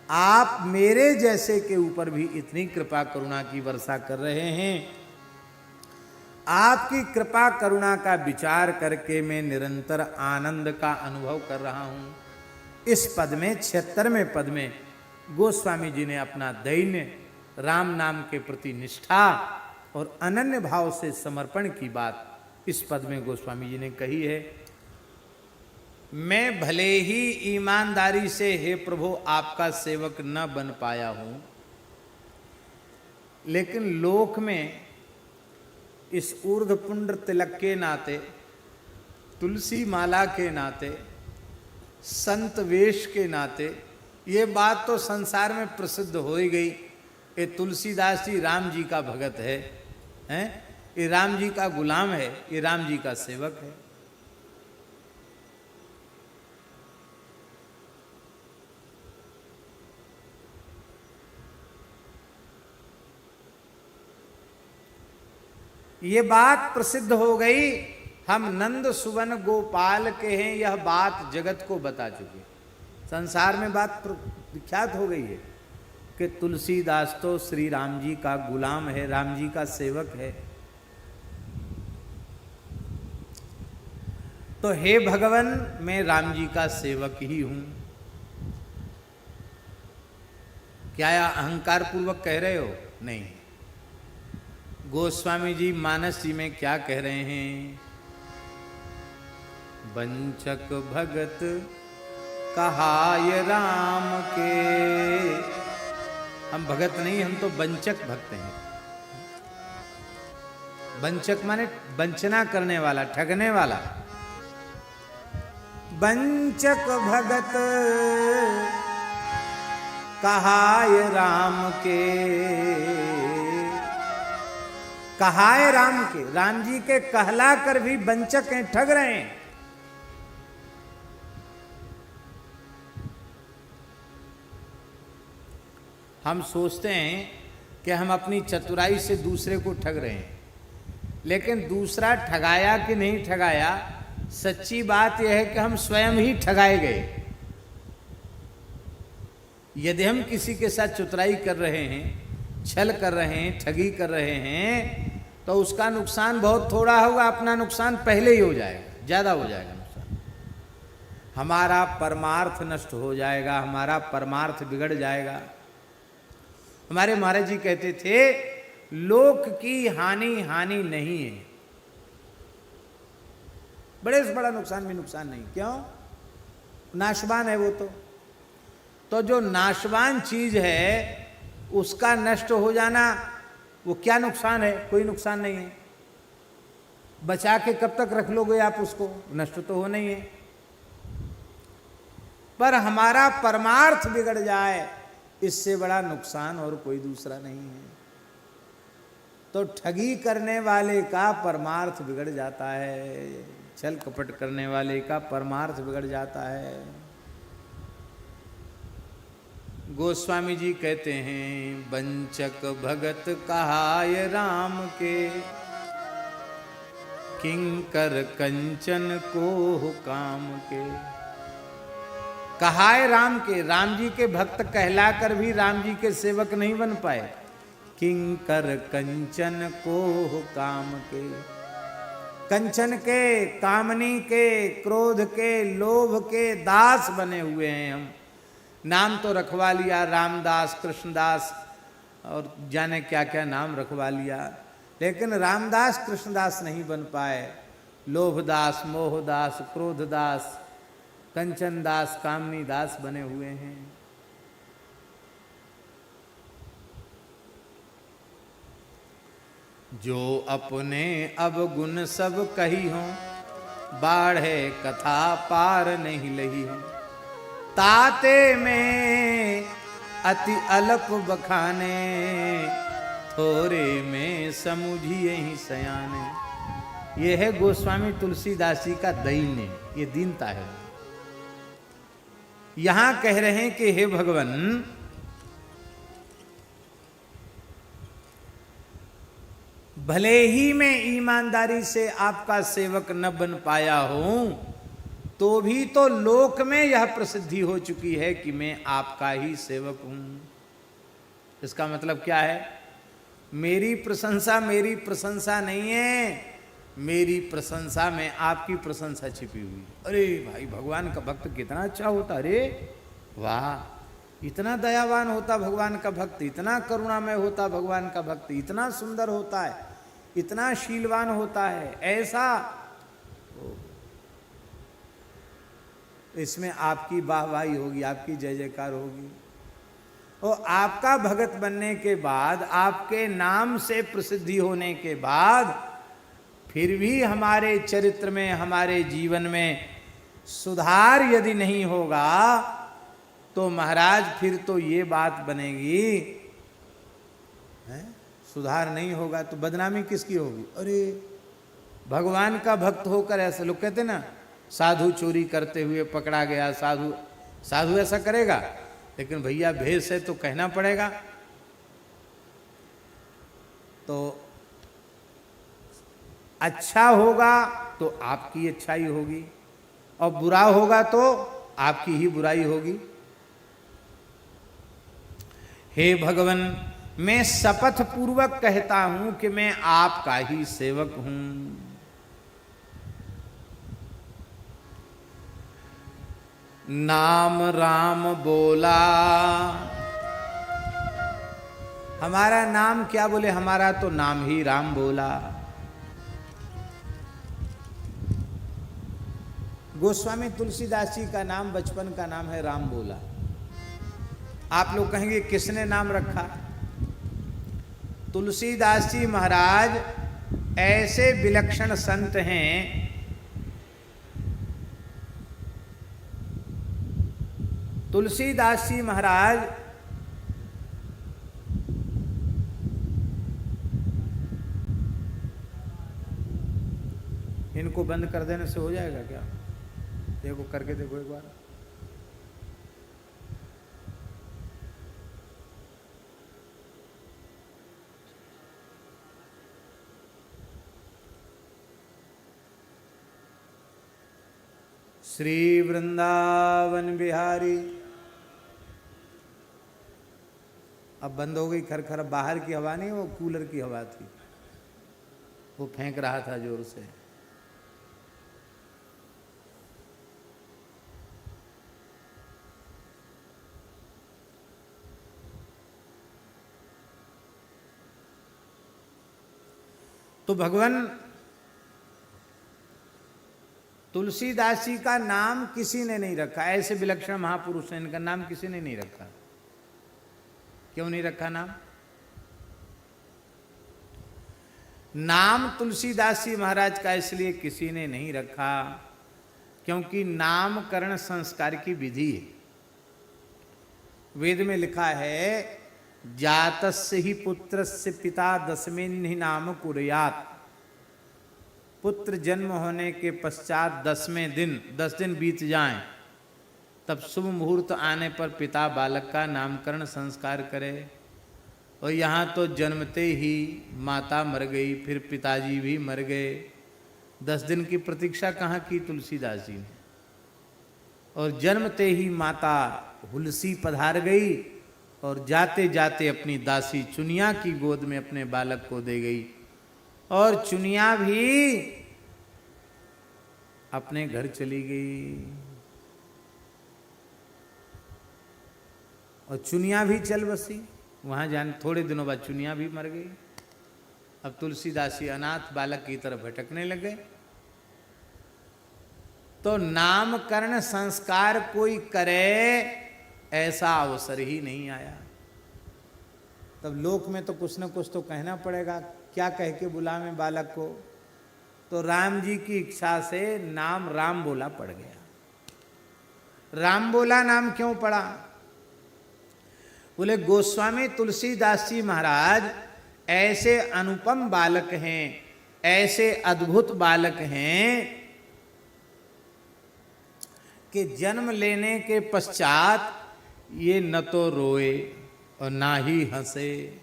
आप मेरे जैसे के ऊपर भी इतनी कृपा करुणा की वर्षा कर रहे हैं। आपकी कृपा करुणा का विचार करके मैं निरंतर आनंद का अनुभव कर रहा हूं। इस पद में 76वें पद में गोस्वामी जी ने अपना दैन्य राम नाम के प्रति निष्ठा और अनन्य भाव से समर्पण की बात इस पद में गोस्वामी जी ने कही है। मैं भले ही ईमानदारी से हे प्रभु आपका सेवक न बन पाया हूं, लेकिन लोक में इस ऊर्ध्वपुंड्र तिलक के नाते, तुलसी माला के नाते, संत वेश के नाते ये बात तो संसार में प्रसिद्ध हो ही गई। ये तुलसीदास जी राम जी का भगत है, हैं? ये राम जी का गुलाम है, ये राम जी का सेवक है। ये बात प्रसिद्ध हो गई। हम नंद सुवन गोपाल के हैं, यह बात जगत को बता चुके। संसार में बात विख्यात हो गई है कि तुलसीदास तो श्री राम जी का गुलाम है, राम जी का सेवक है। तो हे भगवान, मैं राम जी का सेवक ही हूं। क्या अहंकार पूर्वक कह रहे हो? नहीं। गोस्वामी जी मानस जी में क्या कह रहे हैं? बंचक भगत कहाय राम के। हम भगत नहीं, हम तो बंचक भक्त हैं। वंचक माने वंचना करने वाला, ठगने वाला। वंचक भगत कहाय राम के, कहाय राम के, राम जी के कहला कर भी वंचक हैं, ठग रहे हैं। हम सोचते हैं कि हम अपनी चतुराई से दूसरे को ठग रहे हैं, लेकिन दूसरा ठगाया कि नहीं ठगाया, सच्ची बात यह है कि हम स्वयं ही ठगाए गए। यदि हम किसी के साथ चतुराई कर रहे हैं, छल कर रहे हैं, ठगी कर रहे हैं, तो उसका नुकसान बहुत थोड़ा होगा, अपना नुकसान पहले ही हो जाएगा, ज्यादा हो जाएगा नुकसान। हमारा परमार्थ नष्ट हो जाएगा, हमारा परमार्थ बिगड़ जाएगा। हमारे महाराज जी कहते थे, लोक की हानि हानि नहीं है, बड़े से बड़ा नुकसान भी नुकसान नहीं। क्यों? नाशवान है वो तो जो नाशवान चीज है उसका नष्ट हो जाना वो क्या नुकसान है? कोई नुकसान नहीं है। बचा के कब तक रख लोगे आप उसको? नष्ट तो हो नहीं है। पर हमारा परमार्थ बिगड़ जाए, इससे बड़ा नुकसान और कोई दूसरा नहीं है। तो ठगी करने वाले का परमार्थ बिगड़ जाता है, छल कपट करने वाले का परमार्थ बिगड़ जाता है। गोस्वामी जी कहते हैं, वंचक भगत कहाय राम के, किंकर कंचन को काम के। कहाय राम के, राम जी के भक्त कहलाकर भी राम जी के सेवक नहीं बन पाए। किंकर कंचन को काम के, कंचन के, कामनी के, क्रोध के, लोभ के दास बने हुए हैं हम। नाम तो रखवा लिया, रामदास, कृष्णदास और जाने क्या क्या नाम रखवा लिया, लेकिन रामदास कृष्णदास नहीं बन पाए। लोभदास, मोहदास, क्रोधदास, कंचन दास, कामनी दास बने हुए हैं। जो अपने अवगुण सब कही हों, बाढ़े कथा पार नहीं लही हों। ताते में अति अल्प बखाने, थोरे में समुझिए ही सयाने। ये है गोस्वामी तुलसीदास जी का दैन्य, ये दीनता है। यहां कह रहे हैं कि हे भगवान, भले ही मैं ईमानदारी से आपका सेवक न बन पाया हूं, तो भी तो लोक में यह प्रसिद्धि हो चुकी है कि मैं आपका ही सेवक हूं। इसका मतलब क्या है? मेरी प्रशंसा नहीं है, मेरी प्रशंसा में आपकी प्रशंसा छिपी हुई। अरे भाई, भगवान का भक्त कितना अच्छा होता, अरे वाह, इतना दयावान होता भगवान का भक्त, इतना करुणामय होता भगवान का भक्त, इतना सुंदर होता है, इतना शीलवान होता है, ऐसा। इसमें आपकी वाहवाही होगी, आपकी जय जयकार होगी। और आपका भगत बनने के बाद, आपके नाम से प्रसिद्धि होने के बाद, फिर भी हमारे चरित्र में, हमारे जीवन में सुधार यदि नहीं होगा, तो महाराज फिर तो ये बात बनेगी है? सुधार नहीं होगा तो बदनामी किसकी होगी? अरे भगवान का भक्त होकर ऐसे लोग कहते ना, साधु चोरी करते हुए पकड़ा गया, साधु ऐसा करेगा, लेकिन भैया भेष है तो कहना पड़ेगा। तो अच्छा होगा तो आपकी अच्छाई होगी, और बुरा होगा तो आपकी ही बुराई होगी। हे भगवान, मैं शपथ पूर्वक कहता हूं कि मैं आपका ही सेवक हूं। नाम राम बोला, हमारा नाम क्या बोले, हमारा तो नाम ही राम बोला। गोस्वामी तुलसीदास जी का नाम, बचपन का नाम है राम बोला। आप लोग कहेंगे किसने नाम रखा? तुलसीदास जी महाराज ऐसे विलक्षण संत हैं तुलसीदास जी महाराज इनको बंद कर देने से हो जाएगा क्या? देखो करके देखो एक बार। श्री वृंदावन बिहारी। अब बंद हो गई खरखर। बाहर की हवा नहीं, वो कूलर की हवा थी, वो फेंक रहा था जोर से। तो भगवान तुलसीदास जी का नाम किसी ने नहीं रखा। ऐसे विलक्षण महापुरुष हैं, इनका नाम किसी ने नहीं रखा। क्यों नहीं रखा नाम? नाम तुलसीदास जी महाराज का इसलिए किसी ने नहीं रखा क्योंकि नामकरण संस्कार की विधि है। वेद में लिखा है जातस्य ही पुत्रस्य पिता दशमेन्हि नाम कुर्यात्। पुत्र जन्म होने के पश्चात 10वें दिन, 10 दिन बीत जाएं, तब शुभ मुहूर्त आने पर पिता बालक का नामकरण संस्कार करे। और यहाँ तो जन्मते ही माता मर गई, फिर पिताजी भी मर गए। 10 दिन की प्रतीक्षा कहाँ की तुलसीदास जी ने। और जन्मते ही माता हुलसी पधार गई और जाते जाते अपनी दासी चुनिया की गोद में अपने बालक को दे गई। और चुनिया भी अपने घर चली गई। और चुनिया भी चल बसी वहां जान। थोड़े दिनों बाद चुनिया भी मर गई। अब तुलसीदास जी अनाथ बालक की तरफ भटकने लगे। तो नामकरण संस्कार कोई करे ऐसा अवसर ही नहीं आया। तब लोक में तो कुछ न कुछ तो कहना पड़ेगा। क्या कह के बुलावें बालक को? तो राम जी की इच्छा से नाम राम बोला पड़ गया। राम बोला नाम क्यों पड़ा? बोले गोस्वामी तुलसीदास जी महाराज ऐसे अनुपम बालक हैं, ऐसे अद्भुत बालक हैं कि जन्म लेने के पश्चात ये न तो रोए और ना ही हंसे।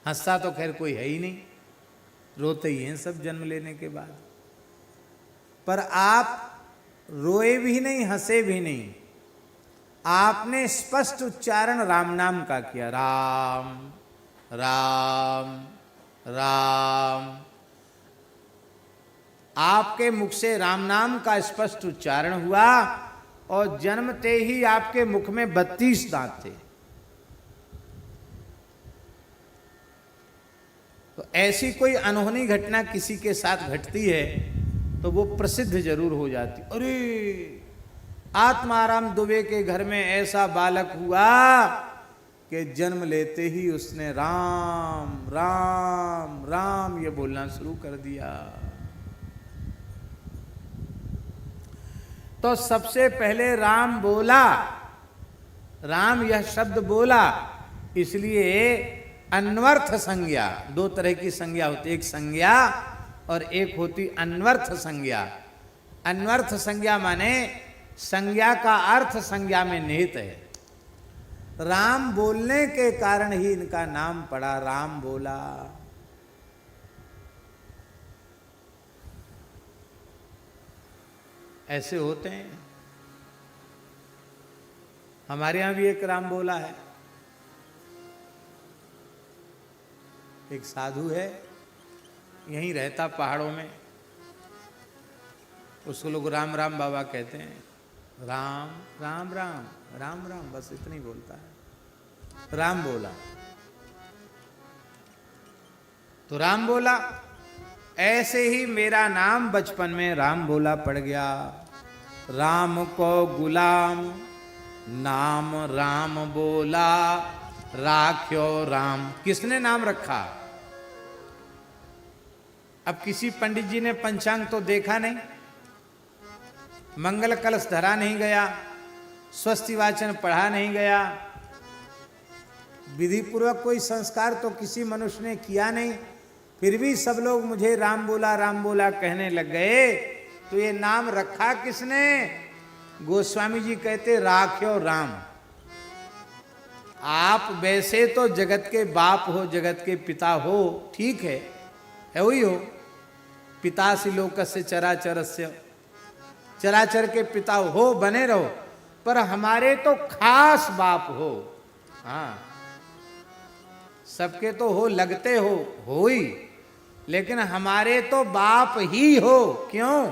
हंसता तो खैर कोई है ही नहीं, रोते ही हैं सब जन्म लेने के बाद। पर आप रोए भी नहीं, हंसे भी नहीं। आपने स्पष्ट उच्चारण राम नाम का किया। राम राम राम। आपके मुख से राम नाम का स्पष्ट उच्चारण हुआ। और जन्मते ही आपके मुख में 32 दांत थे। तो ऐसी कोई अनहोनी घटना किसी के साथ घटती है तो वो प्रसिद्ध जरूर हो जाती। अरे आत्माराम दुबे के घर में ऐसा बालक हुआ कि जन्म लेते ही उसने राम राम राम ये बोलना शुरू कर दिया। तो सबसे पहले राम बोला। राम यह शब्द बोला, इसलिए अन्वर्थ संज्ञा, 2 तरह की संज्ञा होती। एक संज्ञा और एक होती अन्वर्थ संज्ञा। अन्वर्थ संज्ञा माने संज्ञा का अर्थ संज्ञा में निहित है। राम बोलने के कारण ही इनका नाम पड़ा, राम बोला। ऐसे होते हैं। हमारे यहां भी एक राम बोला है। एक साधु है, यहीं रहता पहाड़ों में। उसको लोग राम राम बाबा कहते हैं। राम राम राम राम राम बस इतनी बोलता है। राम बोला तो राम बोला। ऐसे ही मेरा नाम बचपन में राम बोला पड़ गया। राम को गुलाम नाम राम बोला, राख्यो राम। किसने नाम रखा? अब किसी पंडित जी ने पंचांग तो देखा नहीं, मंगल कलश धरा नहीं गया, स्वस्ति वाचन पढ़ा नहीं गया, विधि पूर्वक कोई संस्कार तो किसी मनुष्य ने किया नहीं, फिर भी सब लोग मुझे राम बोला कहने लग गए। तो ये नाम रखा किसने? गोस्वामी जी कहते राख्यो राम। आप वैसे तो जगत के बाप हो, जगत के पिता हो, ठीक है वही हो, पितासि लोकस्य चराचरस्य, चराचर के पिता हो, बने रहो, पर हमारे तो खास बाप हो। हाँ, सबके तो हो, लगते हो ही, लेकिन हमारे तो बाप ही हो। क्यों?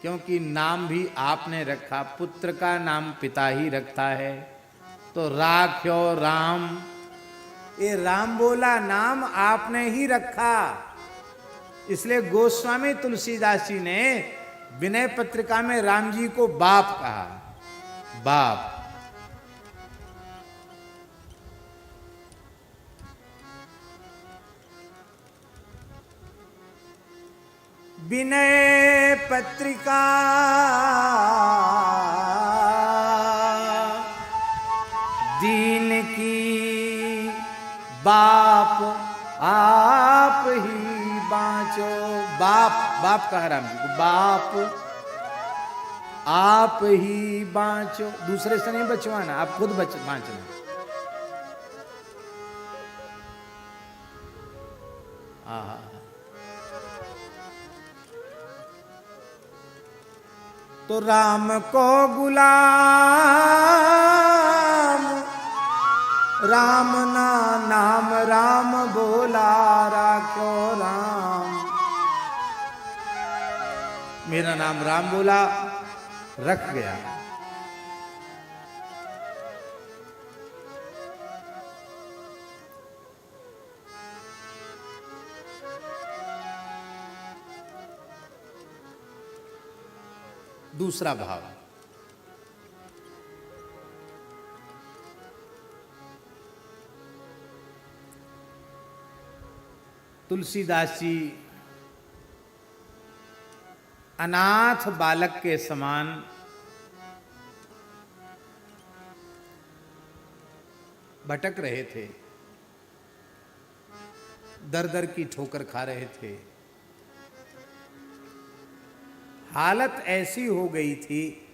क्योंकि नाम भी आपने रखा, पुत्र का नाम पिता ही रखता है। तो राख्यो राम, ये राम बोला नाम आपने ही रखा। इसलिए गोस्वामी तुलसीदास जी ने विनय पत्रिका में राम जी को बाप कहा, बाप। विनय पत्रिका दीन की बाप आप ही बाँचो। बाप, बाप कहा राम जी को, बाप आप ही बाँचो, दूसरे से नहीं बचवाना, आप खुद बाँचना। आहा, तो राम को गुलाम, राम ना नाम राम बोला, राख्यो राम। मेरा नाम राम बोला, रख गया। दूसरा भाव, तुलसीदास जी अनाथ बालक के समान भटक रहे थे, दर दर की ठोकर खा रहे थे। हालत ऐसी हो गई थी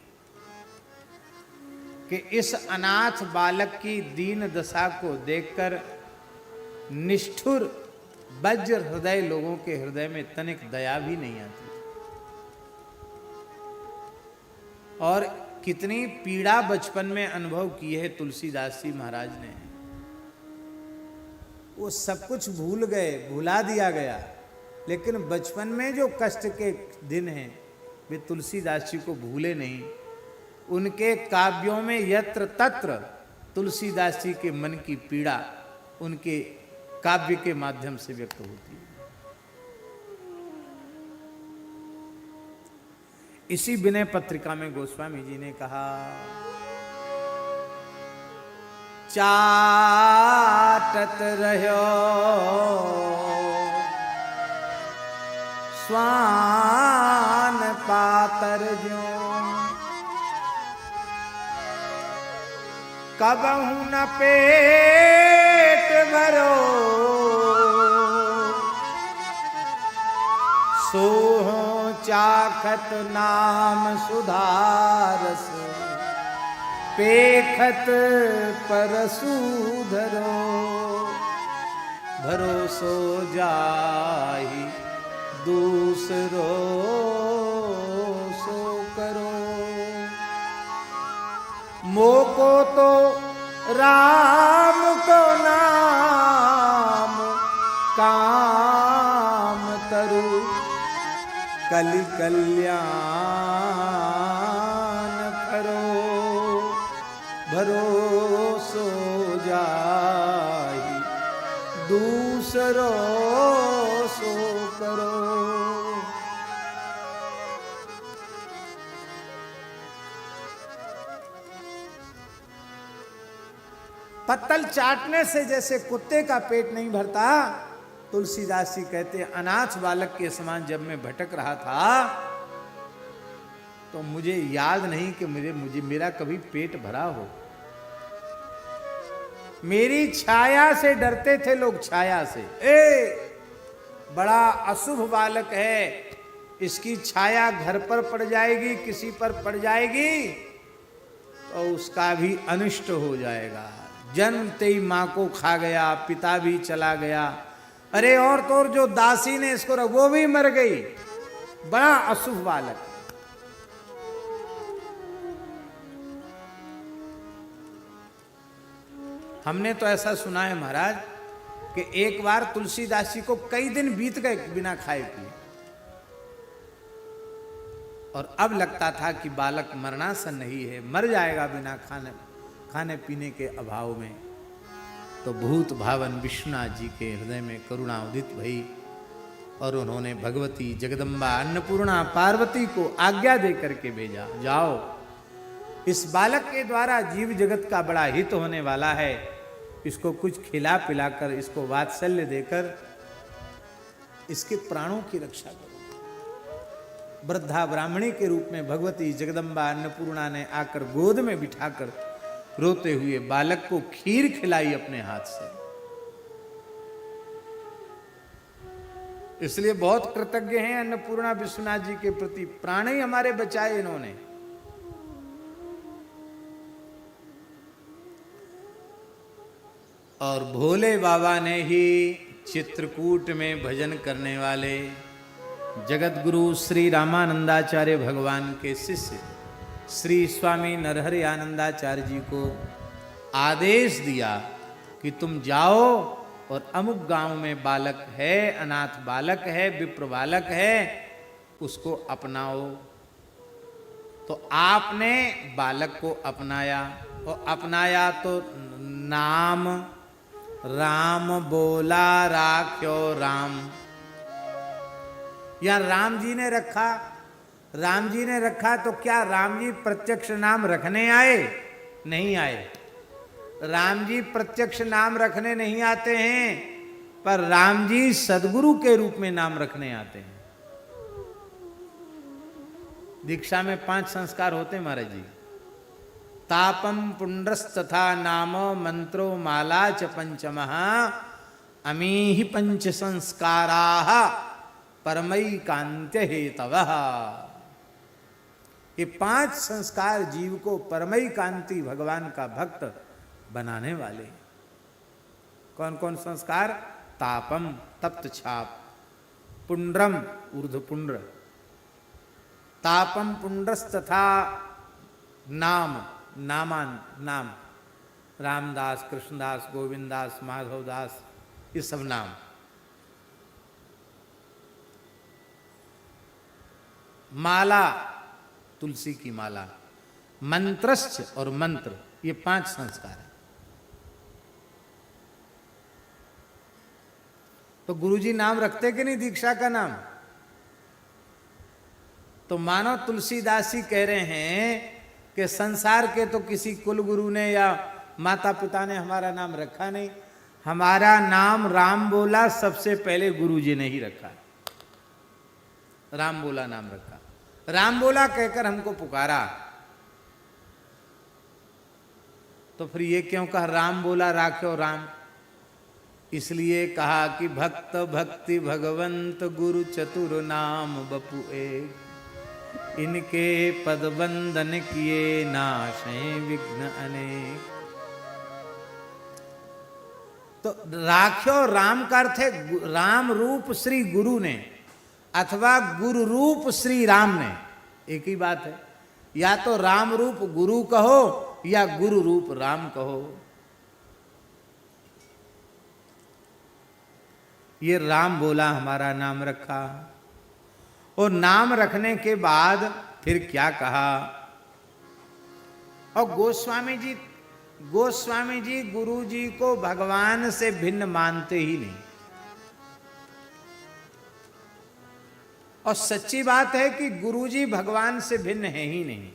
कि इस अनाथ बालक की दीन दशा को देखकर निष्ठुर वज्र हृदय लोगों के हृदय में तनिक दया भी नहीं आती। और कितनी पीड़ा बचपन में अनुभव की है तुलसीदास जी महाराज ने। वो सब कुछ भूल गए, भुला दिया गया, लेकिन बचपन में जो कष्ट के दिन हैं वे तुलसीदास जी को भूले नहीं। उनके काव्यों में यत्र तत्र तुलसीदास जी के मन की पीड़ा उनके काव्य के माध्यम से व्यक्त होती है। इसी विनय पत्रिका में गोस्वामी जी ने कहा, चाटत रहो स्वान पातर ज्यों, कबहु न पेट भरो, सोहो चाखत नाम सुधारस, पेखत परसु धरो, भरोसो जाहि दूसरो सो करो। मोको तो राम को नाम काम तरु, कलि कल्याण करो, भरोसो जाहि दूसरो सो करो। पत्तल चाटने से जैसे कुत्ते का पेट नहीं भरता, तुलसीदास जी कहते अनाथ बालक के समान जब मैं भटक रहा था तो मुझे याद नहीं कि मुझे मेरा कभी पेट भरा हो। मेरी छाया से डरते थे लोग, छाया से। बड़ा अशुभ बालक है, इसकी छाया घर पर पड़ जाएगी, किसी पर पड़ जाएगी तो उसका भी अनिष्ट हो जाएगा। जन्मते ही मां को खा गया, पिता भी चला गया, अरे और तो और जो दासी ने इसको वो भी मर गई। बड़ा अशुभ बालक। हमने तो ऐसा सुना है महाराज कि एक बार तुलसीदास जी को कई दिन बीत गए बिना खाए पिए, और अब लगता था कि बालक मरणासन नहीं है, मर जाएगा बिना खाने पीने के अभाव में। तो भूत भावन विश्वनाथ जी के हृदय में करुणा उदित भई और उन्होंने भगवती जगदम्बा अन्नपूर्णा पार्वती को आज्ञा दे करके भेजा, जाओ इस बालक के द्वारा जीव जगत का बड़ा हित होने वाला है, इसको कुछ खिला पिलाकर, इसको वात्सल्य देकर इसके प्राणों की रक्षा करो। वृद्धा ब्राह्मणी के रूप में भगवती जगदम्बा अन्नपूर्णा ने आकर गोद में बिठाकर रोते हुए बालक को खीर खिलाई अपने हाथ से। इसलिए बहुत कृतज्ञ हैं अन्नपूर्णा विश्वनाथ जी के प्रति, प्राण ही हमारे बचाए इन्होंने। और भोले बाबा ने ही चित्रकूट में भजन करने वाले जगत गुरु श्री रामानंदाचार्य भगवान के शिष्य श्री स्वामी नरहरि आनंदाचार्य जी को आदेश दिया कि तुम जाओ और अमुक गांव में बालक है, अनाथ बालक है, विप्र बालक है, उसको अपनाओ। तो आपने बालक को अपनाया, और अपनाया तो नाम राम बोला राख्यो राम। या राम जी ने रखा, राम जी ने रखा तो क्या राम जी प्रत्यक्ष नाम रखने आए? नहीं आए। राम जी प्रत्यक्ष नाम रखने नहीं आते हैं, पर राम जी सदगुरु के रूप में नाम रखने आते हैं। दीक्षा में 5 संस्कार होते हैं महाराज जी। तापम पुंड्रस्तथा नाम मंत्रो माला च पंचमः अमीहि पंच संस्काराः परमैकान्त्य हेतवः। ये 5 संस्कार जीव को परमैकांति भगवान का भक्त बनाने वाले। कौन कौन संस्कार? तापम तप्त छाप, पुंड्रम ऊर्ध्वपुंड्र, तापम पुंड्रस्तथा नाम नाम, रामदास, कृष्णदास, गोविंददास, माधवदास, ये सब नाम। माला तुलसी की माला, मंत्रश्च और मंत्र, ये 5 संस्कार है। तो गुरुजी नाम रखते कि नहीं दीक्षा का नाम? तो मानो तुलसीदास जी कह रहे हैं कि संसार के तो किसी कुल गुरु ने या माता पिता ने हमारा नाम रखा नहीं, हमारा नाम राम बोला सबसे पहले गुरुजी ने ही रखा। राम बोला नाम रखा, राम बोला कहकर हमको पुकारा। तो फिर ये क्यों कहा राम बोला राख्यो राम? इसलिए कहा कि भक्त भक्ति भगवंत गुरु चतुर नाम बपु एक, इनके पद बंदन किए नाशे विघ्न अनेक। तो राख्यो राम का अर्थ है राम रूप श्री गुरु ने, अथवा गुरु रूप श्री राम ने, एक ही बात है। या तो राम रूप गुरु कहो या गुरु रूप राम कहो। ये राम बोला हमारा नाम रखा। और नाम रखने के बाद फिर क्या कहा? और गोस्वामी जी गुरु जी को भगवान से भिन्न मानते ही नहीं। और सच्ची बात है कि गुरुजी भगवान से भिन्न है ही नहीं।